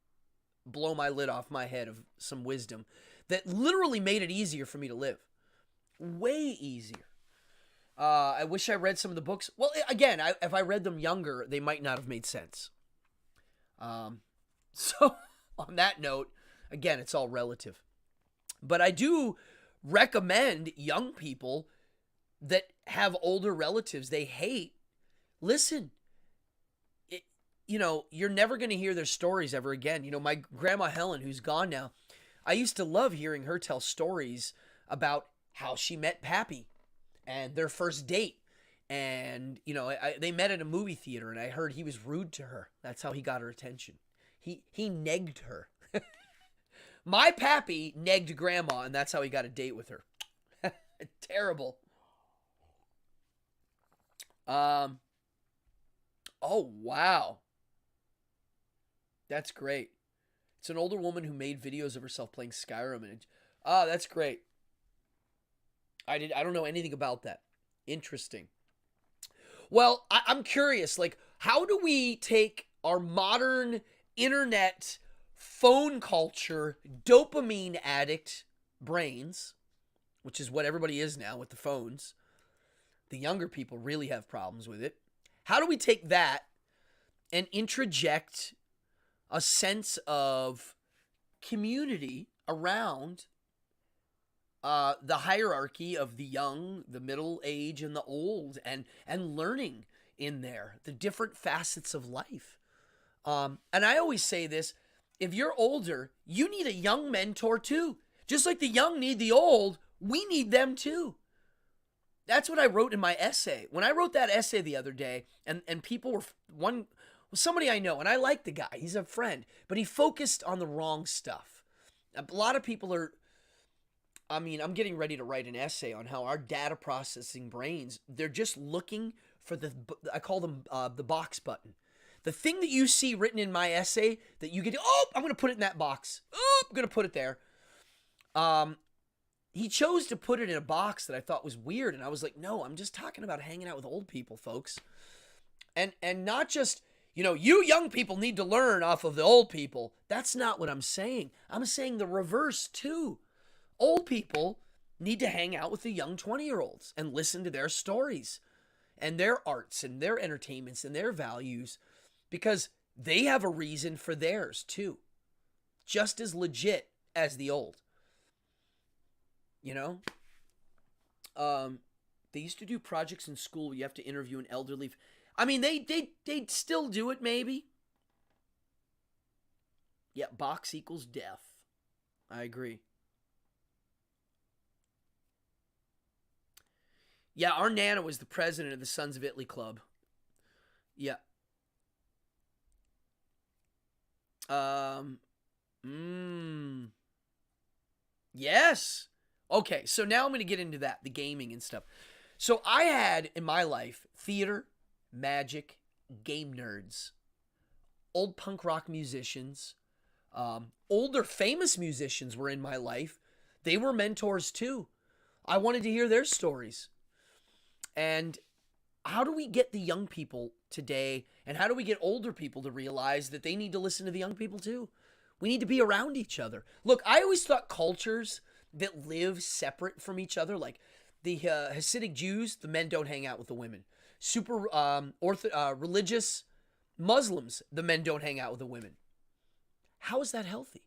blow my lid off my head of some wisdom that literally made it easier for me to live. Way easier. I wish I read some of the books. Well, again, if I read them younger, they might not have made sense. So, on that note, again, it's all relative. But I do recommend young people that have older relatives they hate. Listen, you're never going to hear their stories ever again. My grandma Helen, who's gone now, I used to love hearing her tell stories about how she met Pappy and their first date. And, they met at a movie theater and I heard he was rude to her. That's how he got her attention. He negged her. My Pappy negged grandma and that's how he got a date with her. Terrible. Oh, wow. That's great. It's an older woman who made videos of herself playing Skyrim. That's great. I don't know anything about that. Interesting. Well, I'm curious, like, how do we take our modern internet phone culture, dopamine addict brains, which is what everybody is now with the phones. The younger people really have problems with it. How do we take that and interject a sense of community around the hierarchy of the young, the middle age, and the old, and learning in there, the different facets of life? And I always say this, if you're older, you need a young mentor too. Just like the young need the old, we need them too. That's what I wrote in my essay. When I wrote that essay the other day, and people were somebody I know, and I like the guy. He's a friend, but he focused on the wrong stuff. A lot of people are. I mean, I'm getting ready to write an essay on how our data processing brains, they're just looking for I call them the box button. The thing that you see written in my essay that you get, oh, I'm going to put it in that box. Oh, I'm going to put it there. He chose to put it in a box that I thought was weird. And I was like, no, I'm just talking about hanging out with old people, folks. And not just, you young people need to learn off of the old people. That's not what I'm saying. I'm saying the reverse too. Old people need to hang out with the young 20-year-olds and listen to their stories and their arts and their entertainments and their values, because they have a reason for theirs too. Just as legit as the old. They used to do projects in school where you have to interview an elderly. I mean, they'd still do it maybe. Yeah, box equals death. I agree. Yeah, our Nana was the president of the Sons of Italy Club. Yeah. Yes. Okay, so now I'm going to get into that, the gaming and stuff. So I had in my life theater, magic, game nerds, old punk rock musicians, older famous musicians were in my life. They were mentors too. I wanted to hear their stories. And how do we get the young people today, and how do we get older people to realize that they need to listen to the young people too? We need to be around each other. Look, I always thought cultures that live separate from each other, like the Hasidic Jews, the men don't hang out with the women. Super religious Muslims, the men don't hang out with the women. How is that healthy?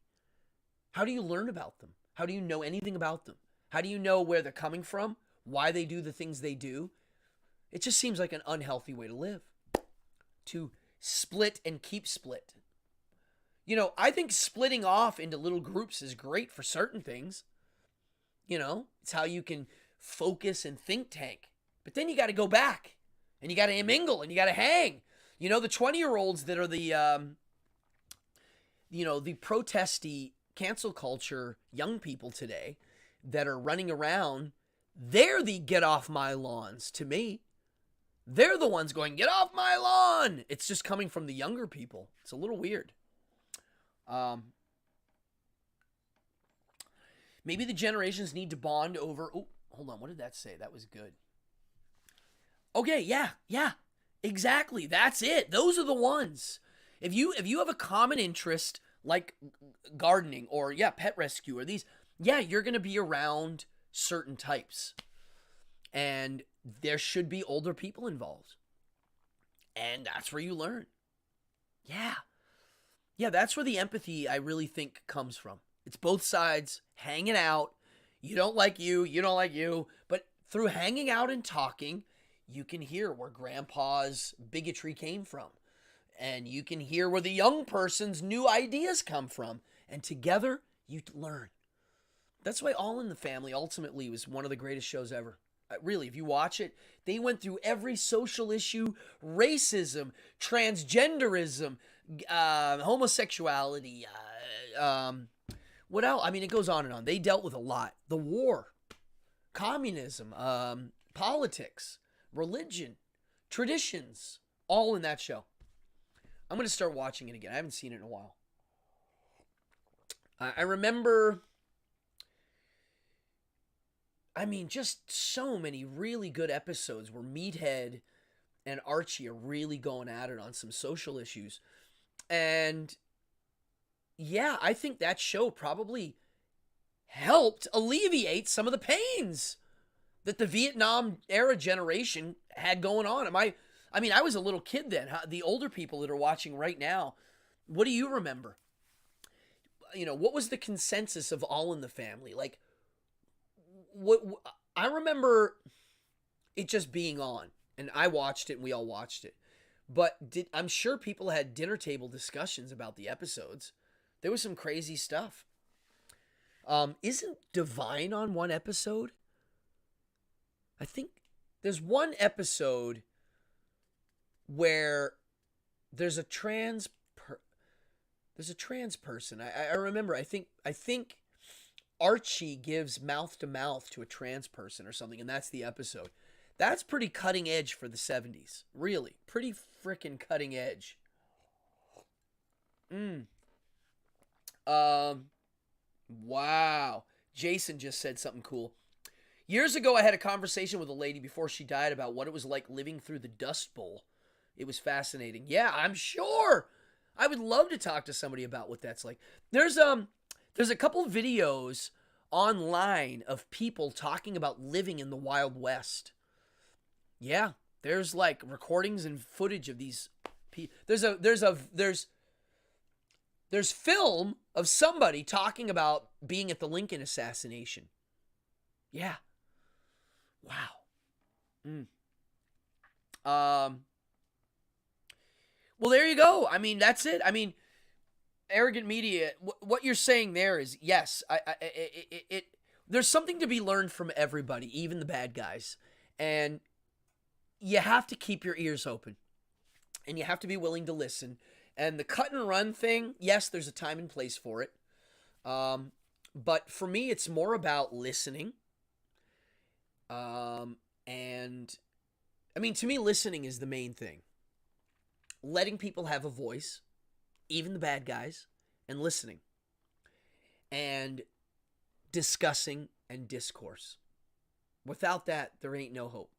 How do you learn about them? How do you know anything about them? How do you know where they're coming from? Why they do the things they do? It just seems like an unhealthy way to live. To split and keep split. I think splitting off into little groups is great for certain things. It's how you can focus and think tank. But then you got to go back. And you got to mingle and you got to hang. The 20-year-olds that are the protesty, cancel culture young people today that are running around, they're the get off my lawns to me. They're the ones going, get off my lawn. It's just coming from the younger people. It's a little weird. Maybe the generations need to bond over. Oh, hold on. What did that say? That was good. Okay, yeah, exactly. That's it. Those are the ones. If you have a common interest like gardening or pet rescue or these, you're going to be around certain types. And there should be older people involved. And that's where you learn. Yeah, that's where the empathy I really think comes from. It's both sides hanging out. You don't like you don't like you. But through hanging out and talking, you can hear where grandpa's bigotry came from. And you can hear where the young person's new ideas come from. And together, you learn. That's why All in the Family ultimately was one of the greatest shows ever. Really, if you watch it, they went through every social issue, racism, transgenderism, homosexuality, what else? I mean, it goes on and on. They dealt with a lot. The war, communism, politics, religion, traditions, all in that show. I'm going to start watching it again. I haven't seen it in a while. I remember... just so many really good episodes where Meathead and Archie are really going at it on some social issues. And I think that show probably helped alleviate some of the pains that the Vietnam era generation had going on. I was a little kid then. The older people that are watching right now, what do you remember? What was the consensus of All in the Family? Like, what I remember it just being on, and I watched it and we all watched it. But I'm sure people had dinner table discussions about the episodes. There was some crazy stuff. Isn't Divine on one episode? I think there's one episode where there's a trans person. I remember. I think Archie gives mouth to mouth to a trans person or something, and that's the episode. That's pretty cutting edge for the 70s. Really, pretty freaking cutting edge. Wow. Jason just said something cool. Years ago, I had a conversation with a lady before she died about what it was like living through the Dust Bowl. It was fascinating. Yeah, I'm sure. I would love to talk to somebody about what that's like. There's a couple of videos online of people talking about living in the Wild West. Yeah, there's like recordings and footage of these people. There's film of somebody talking about being at the Lincoln assassination. Yeah. Wow. Well, there you go. I mean, that's it. I mean, Arrogant Media, what you're saying there is, yes, there's something to be learned from everybody, even the bad guys. And you have to keep your ears open. And you have to be willing to listen. And the cut and run thing, yes, there's a time and place for it. But for me, it's more about listening. And, I mean, to me, listening is the main thing. Letting people have a voice, even the bad guys, and listening. And discussing and discourse. Without that, there ain't no hope.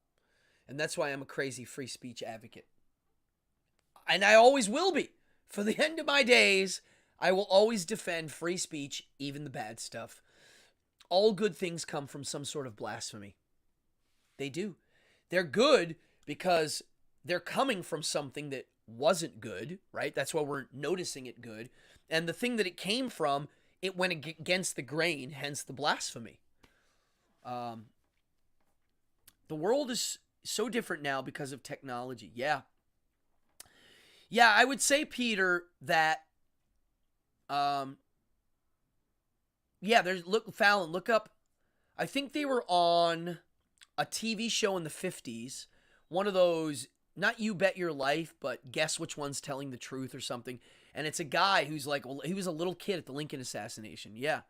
And that's why I'm a crazy free speech advocate. And I always will be. For the end of my days, I will always defend free speech, even the bad stuff. All good things come from some sort of blasphemy. They do. They're good because they're coming from something that wasn't good, right? That's why we're noticing it good. And the thing that it came from, it went against the grain, hence the blasphemy. The world is so different now because of technology. Yeah. Yeah, I would say, Peter, that, Fallon, look up, I think they were on a TV show in the 50s, one of those, not You Bet Your Life, but Guess Which One's Telling the Truth or something, and it's a guy who's like, well, he was a little kid at the Lincoln assassination, yeah.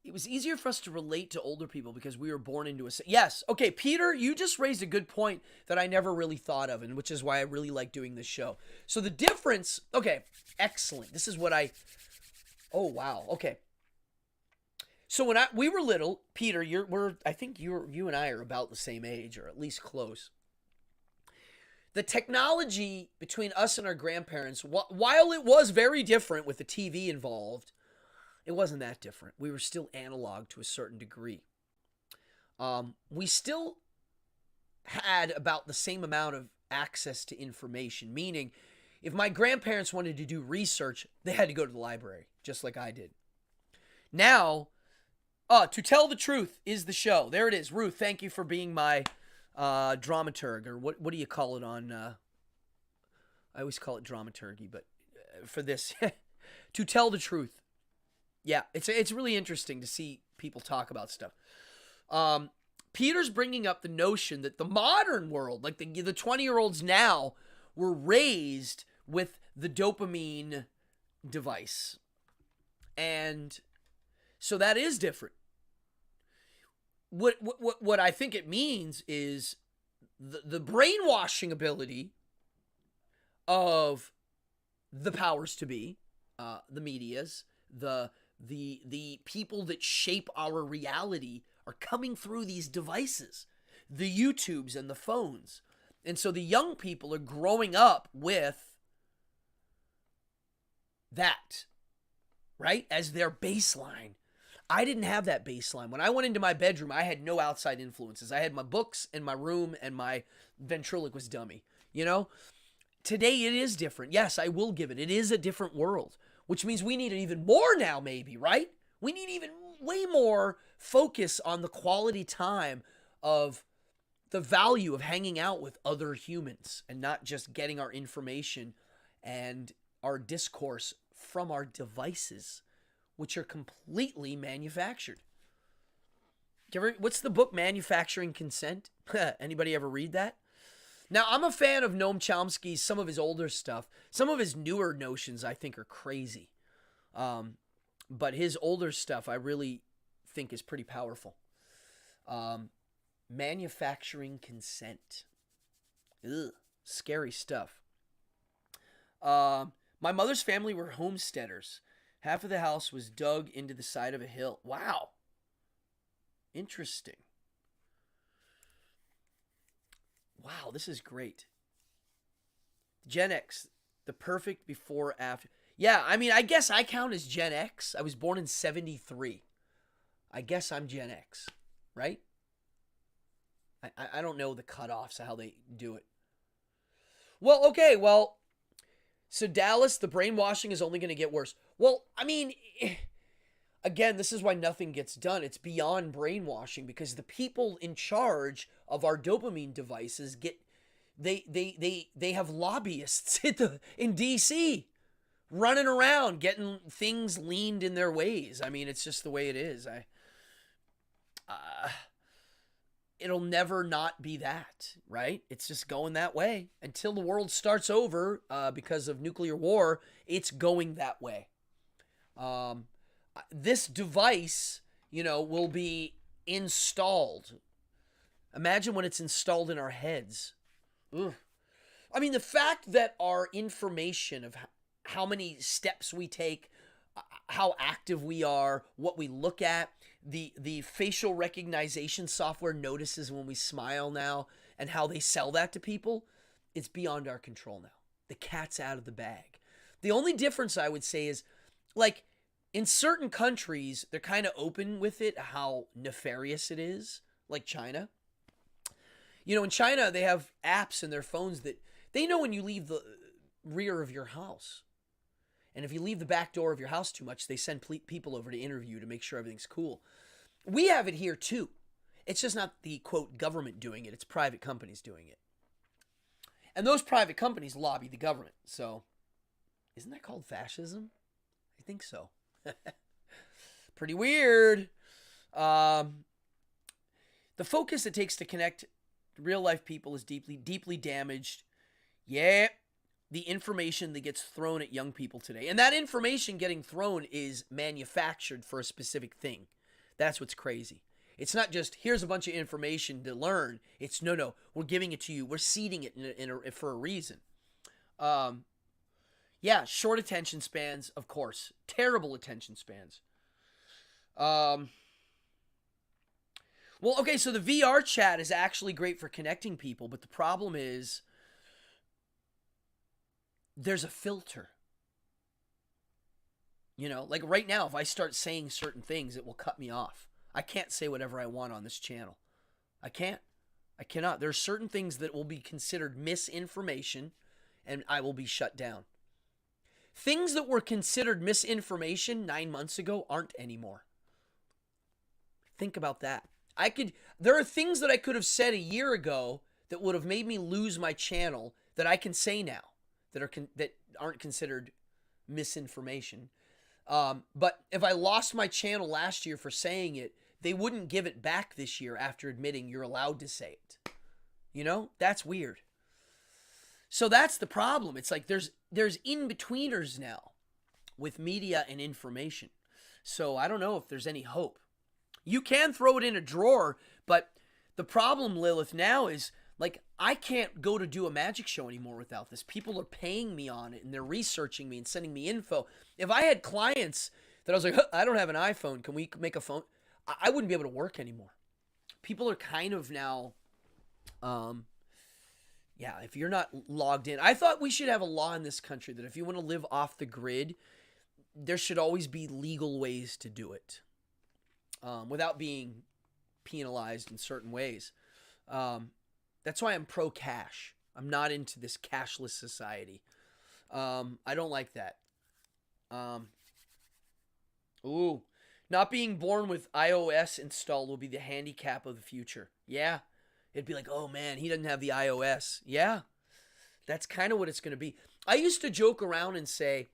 It was easier for us to relate to older people because we were born into a... Yes. Okay, Peter, you just raised a good point that I never really thought of, and which is why I really like doing this show. So the difference... Okay, excellent. This is what I... Oh, wow. Okay. So when we were little, Peter, I think you and I are about the same age, or at least close. The technology between us and our grandparents, while it was very different with the TV involved, it wasn't that different. We were still analog to a certain degree. We still had about the same amount of access to information, meaning if my grandparents wanted to do research, they had to go to the library, just like I did. Now, To Tell the Truth is the show. There it is. Ruth, thank you for being my dramaturg, or what do you call it on... I always call it dramaturgy, but for this, To Tell the Truth. Yeah, it's really interesting to see people talk about stuff. Peter's bringing up the notion that the modern world, like the 20-year-olds now, were raised with the dopamine device. And so that is different. What I think it means is the brainwashing ability of the powers to be, the medias, the people that shape our reality are coming through these devices, the YouTubes and the phones. And so the young people are growing up with that, right, as their baseline. I didn't have that baseline. When I went into my bedroom, I had no outside influences. I had my books and my room and my ventriloquist dummy, you know? Today it is different. Yes, I will give it. It is a different world. Which means we need it even more now, maybe, right? We need even way more focus on the quality time of the value of hanging out with other humans and not just getting our information and our discourse from our devices, which are completely manufactured. What's the book Manufacturing Consent? Anybody ever read that? Now, I'm a fan of Noam Chomsky's, some of his older stuff. Some of his newer notions I think are crazy. But his older stuff I really think is pretty powerful. Manufacturing Consent. Ugh, scary stuff. My mother's family were homesteaders. Half of the house was dug into the side of a hill. Wow. Interesting. Wow, this is great. Gen X, the perfect before after. Yeah, I mean, I guess I count as Gen X. I was born in 73. I guess I'm Gen X, right? I don't know the cutoffs of how they do it. Well, okay, well, so Dallas, the brainwashing is only going to get worse. Well, I mean, again, this is why nothing gets done. It's beyond brainwashing because the people in charge of our dopamine devices they have lobbyists in DC running around getting things leaned in their ways. I mean, it's just the way it is. It'll never not be that, right? It's just going that way until the world starts over because of nuclear war. It's going that way. This device, will be installed. Imagine when it's installed in our heads. Ugh. I mean, the fact that our information of how many steps we take, how active we are, what we look at, the facial recognition software notices when we smile now, and how they sell that to people, it's beyond our control now. The cat's out of the bag. The only difference I would say is, like, in certain countries, they're kind of open with it, how nefarious it is, like China. In China, they have apps in their phones that they know when you leave the rear of your house. And if you leave the back door of your house too much, they send people over to interview to make sure everything's cool. We have it here too. It's just not the, quote, government doing it. It's private companies doing it. And those private companies lobby the government. So, isn't that called fascism? I think so. Pretty weird. The focus it takes to connect real life people is deeply, deeply damaged. Yeah. The information that gets thrown at young people today. And that information getting thrown is manufactured for a specific thing. That's what's crazy. It's not just, here's a bunch of information to learn. It's, no, we're giving it to you. We're seeding it for a reason. Yeah, short attention spans, of course. Terrible attention spans. Well, okay, so the VR chat is actually great for connecting people, but the problem is there's a filter. Like right now, if I start saying certain things, it will cut me off. I can't say whatever I want on this channel. I cannot. There are certain things that will be considered misinformation, and I will be shut down. Things that were considered misinformation 9 months ago aren't anymore. Think about that. There are things that I could have said a year ago that would have made me lose my channel that I can say now that aren't considered misinformation. But if I lost my channel last year for saying it, they wouldn't give it back this year after admitting you're allowed to say it. That's weird. So that's the problem. It's like there's in-betweeners now with media and information. So I don't know if there's any hope. You can throw it in a drawer, but the problem, Lilith, now is, like, I can't go to do a magic show anymore without this. People are paying me on it, and they're researching me and sending me info. If I had clients that I was like, I don't have an iPhone, can we make a phone? I wouldn't be able to work anymore. People are kind of now, if you're not logged in. I thought we should have a law in this country that if you want to live off the grid, there should always be legal ways to do it without being penalized in certain ways. That's why I'm pro-cash. I'm not into this cashless society. I don't like that. Not being born with iOS installed will be the handicap of the future. Yeah, It'd be like, oh man, he doesn't have the iOS. Yeah, that's kind of what it's going to be. I used to joke around and say,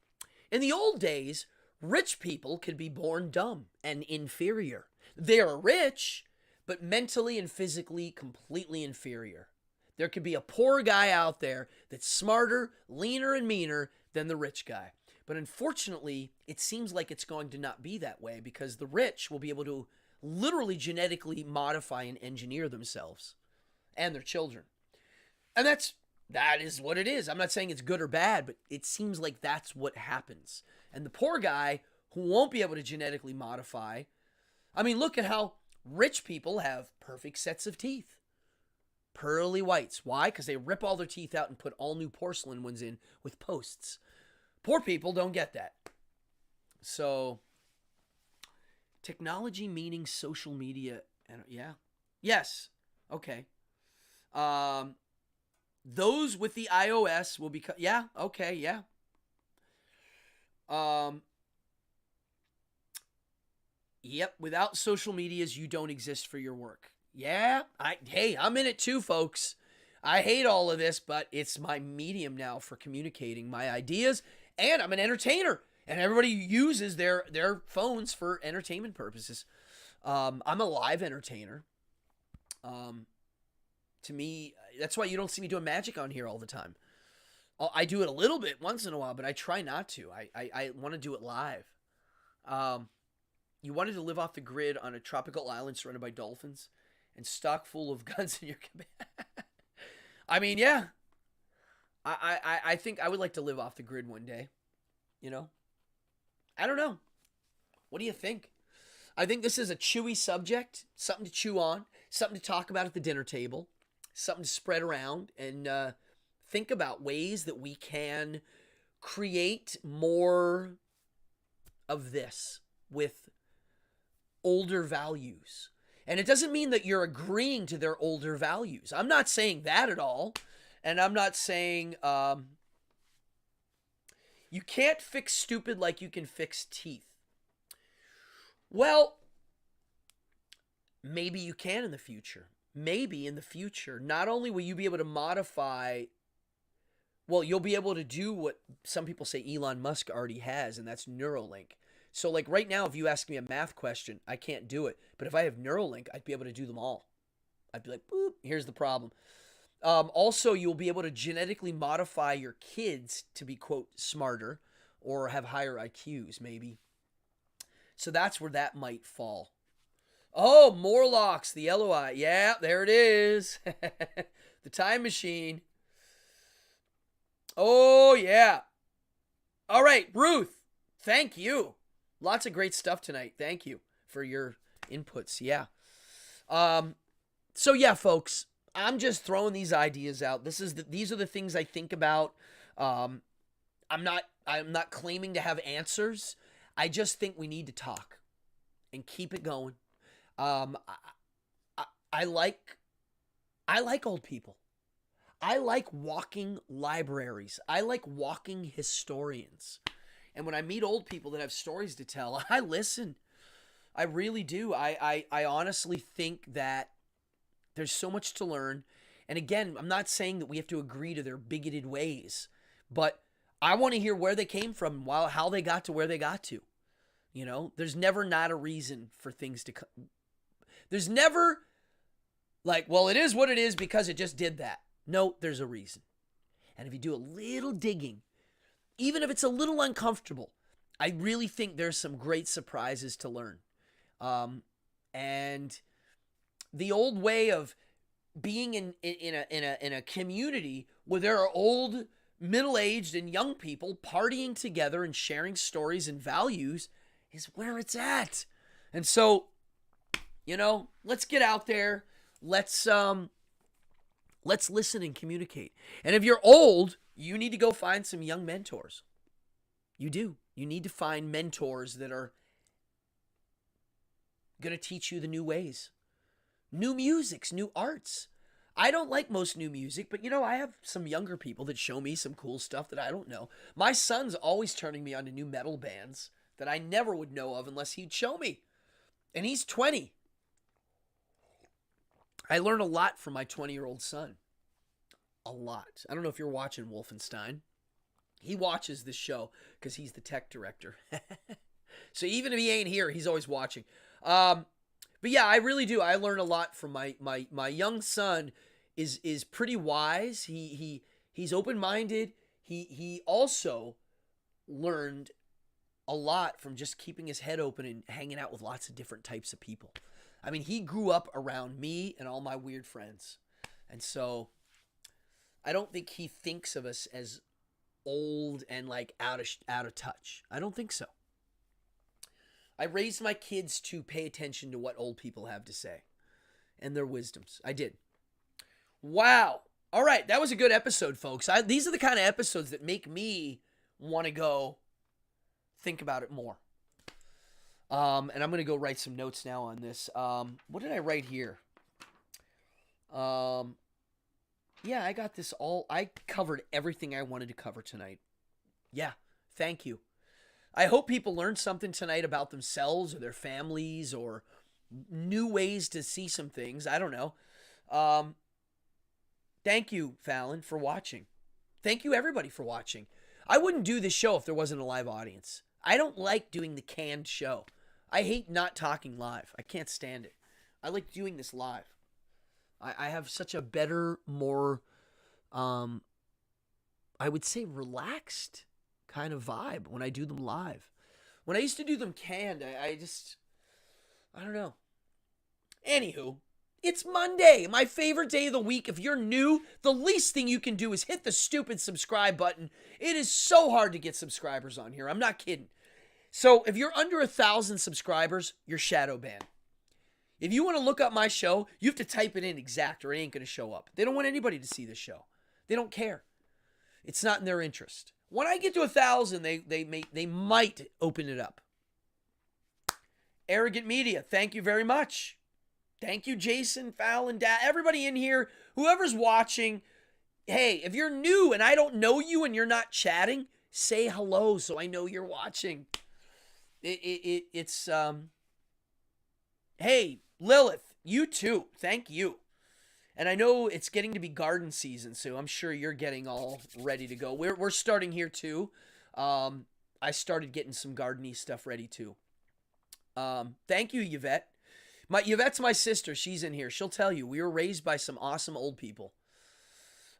in the old days, rich people could be born dumb and inferior. They are rich, but mentally and physically completely inferior. There could be a poor guy out there that's smarter, leaner, and meaner than the rich guy. But unfortunately, it seems like it's going to not be that way because the rich will be able to literally genetically modify and engineer themselves and their children. And that is what it is. I'm not saying it's good or bad, but it seems like that's what happens. And the poor guy who won't be able to genetically modify, I mean, look at how rich people have perfect sets of teeth. Pearly whites. Why? Because they rip all their teeth out and put all new porcelain ones in with posts. Poor people don't get that. So, technology meaning social media. And yeah. Yes. Okay. Those with the iOS will become, yeah, okay, yeah. Yep, without social medias, you don't exist for your work. Yeah, hey, I'm in it too, folks. I hate all of this, but it's my medium now for communicating my ideas, and I'm an entertainer, and everybody uses their phones for entertainment purposes. I'm a live entertainer. To me, that's why you don't see me doing magic on here all the time. I do it a little bit once in a while, but I try not to. I want to do it live. You wanted to live off the grid on a tropical island surrounded by dolphins and stock full of guns in your command. I mean, yeah. I think I would like to live off the grid one day. You know? I don't know. What do you think? I think this is a chewy subject, something to chew on, something to talk about at the dinner table, something to spread around and think about ways that we can create more of this with older values. And it doesn't mean that you're agreeing to their older values. I'm not saying that at all. And I'm not saying you can't fix stupid like you can fix teeth. Well, maybe you can in the future. Maybe in the future, not only will you be able to modify, well, you'll be able to do what some people say Elon Musk already has, and that's Neuralink. So like right now, if you ask me a math question, I can't do it. But if I have Neuralink, I'd be able to do them all. I'd be like, boop, here's the problem. Also, you'll be able to genetically modify your kids to be, quote, smarter or have higher IQs, maybe. So that's where that might fall. Oh, Morlocks, the LOI. Yeah, there it is. The time machine. Oh, yeah. All right, Ruth, thank you. Lots of great stuff tonight. Thank you for your inputs. Yeah. So yeah, folks, I'm just throwing these ideas out. These are the things I think about. I'm not claiming to have answers. I just think we need to talk and keep it going. I like old people. I like walking libraries. I like walking historians. And when I meet old people that have stories to tell, I listen. I really do. I honestly think that there's so much to learn. And again, I'm not saying that we have to agree to their bigoted ways, but I want to hear where they came from, how they got to where they got to. You know, there's never not a reason for things to come. There's never like, well, it is what it is because it just did that. No, there's a reason. And if you do a little digging, even if it's a little uncomfortable, I really think there's some great surprises to learn. And the old way of being in a community where there are old, middle-aged, and young people partying together and sharing stories and values is where it's at. And so, you know, let's get out there. Let's listen and communicate. And if you're old, you need to go find some young mentors. You do. You need to find mentors that are going to teach you the new ways. New musics, new arts. I don't like most new music, but you know, I have some younger people that show me some cool stuff that I don't know. My son's always turning me on to new metal bands that I never would know of unless he'd show me. And he's 20. I learned a lot from my 20-year-old son. A lot. I don't know if you're watching Wolfenstein. He watches this show because he's the tech director. So even if he ain't here, he's always watching. But yeah, I really do. I learn a lot from my young son. Is pretty wise. He's open-minded. He also learned a lot from just keeping his head open and hanging out with lots of different types of people. I mean, he grew up around me and all my weird friends. And so I don't think he thinks of us as old and like out of touch. I don't think so. I raised my kids to pay attention to what old people have to say and their wisdoms. I did. Wow. All right, that was a good episode, folks. These are the kind of episodes that make me want to go think about it more. And I'm going to go write some notes now on this. What did I write here? Yeah, I got this all. I covered everything I wanted to cover tonight. Yeah, thank you. I hope people learned something tonight about themselves or their families or new ways to see some things. I don't know. Thank you, Fallon, for watching. Thank you, everybody, for watching. I wouldn't do this show if there wasn't a live audience. I don't like doing the canned show. I hate not talking live. I can't stand it. I like doing this live. I have such a better, more, I would say relaxed kind of vibe when I do them live. When I used to do them canned, I don't know. Anywho, it's Monday, my favorite day of the week. If you're new, the least thing you can do is hit the stupid subscribe button. It is so hard to get subscribers on here. I'm not kidding. So if you're under 1,000 subscribers, you're shadow banned. If you want to look up my show, you have to type it in exact or it ain't going to show up. They don't want anybody to see this show. They don't care. It's not in their interest. When I get to 1,000, they might open it up. Arrogant Media, thank you very much. Thank you, Jason, Fallon, Dad, everybody in here, whoever's watching. Hey, if you're new and I don't know you and you're not chatting, say hello so I know you're watching. Hey, Lilith, you too. Thank you. And I know it's getting to be garden season, so I'm sure you're getting all ready to go. We're starting here too. I started getting some gardening stuff ready too. Thank you, Yvette. Yvette's my sister. She's in here. She'll tell you. We were raised by some awesome old people.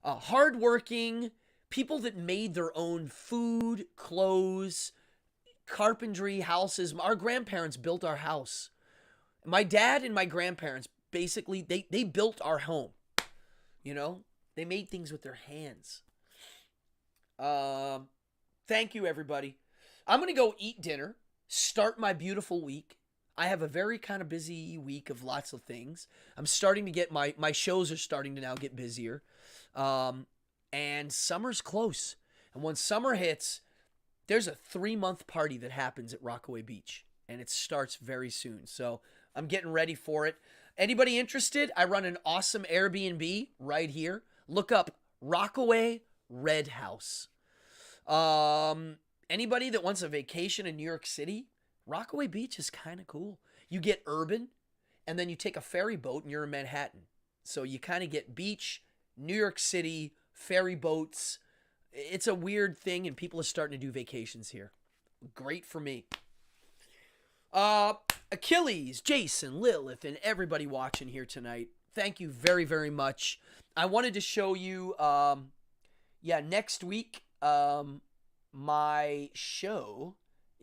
Hardworking people that made their own food, clothes, carpentry, houses. Our grandparents built our house. My dad and my grandparents, basically, they built our home. You know? They made things with their hands. Thank you, everybody. I'm going to go eat dinner, start my beautiful week. I have a very kind of busy week of lots of things. I'm starting to get my shows are starting to now get busier. And summer's close. And when summer hits, there's a 3-month party that happens at Rockaway Beach. And it starts very soon. So I'm getting ready for it. Anybody interested? I run an awesome Airbnb right here. Look up Rockaway Red House. Anybody that wants a vacation in New York City? Rockaway Beach is kind of cool. You get urban, and then you take a ferry boat, and you're in Manhattan. So you kind of get beach, New York City, ferry boats. It's a weird thing, and people are starting to do vacations here. Great for me. Achilles, Jason, Lilith, and everybody watching here tonight. Thank you very, very much. I wanted to show you, next week, my show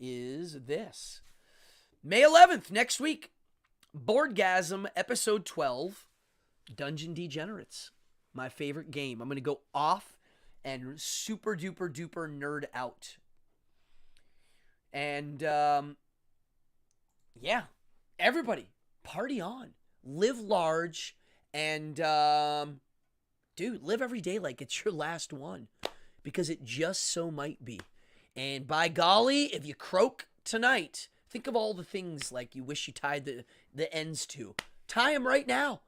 is this. May 11th, next week, Boardgasm, episode 12, Dungeon Degenerates, my favorite game. I'm going to go off and super duper duper nerd out. And, everybody, party on. Live large and, live every day like it's your last one. Because it just so might be. And by golly, if you croak tonight, think of all the things like you wish you tied the ends to. Tie them right now.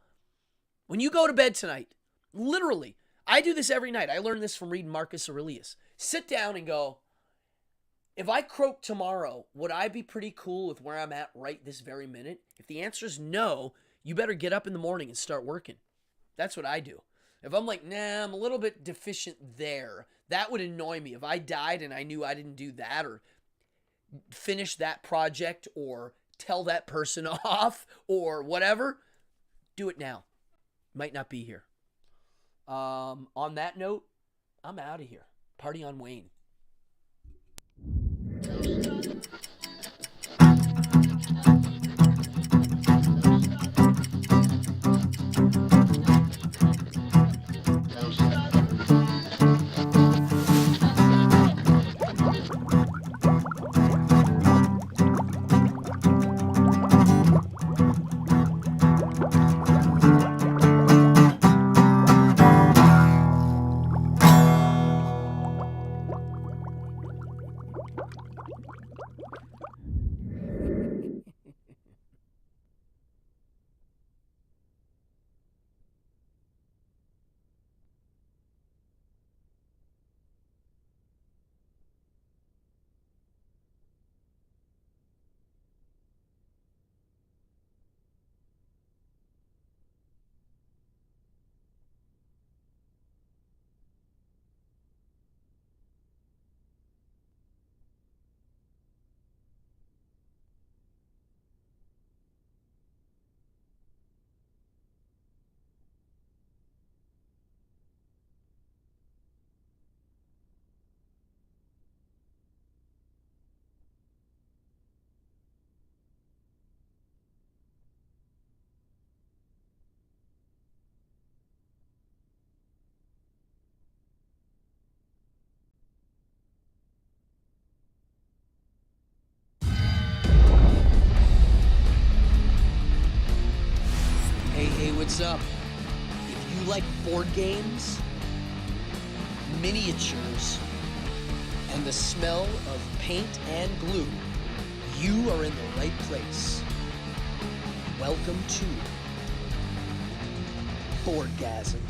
When you go to bed tonight, literally, I do this every night. I learned this from reading Marcus Aurelius. Sit down and go, if I croak tomorrow, would I be pretty cool with where I'm at right this very minute? If the answer is no, you better get up in the morning and start working. That's what I do. If I'm like, nah, I'm a little bit deficient there, that would annoy me. If I died and I knew I didn't do that or finish that project or tell that person off or whatever, do it now. Might not be here. On that note, I'm out of here. Party on Wayne. Hey, what's up? If you like board games, miniatures, and the smell of paint and glue, you are in the right place. Welcome to Boardgasm.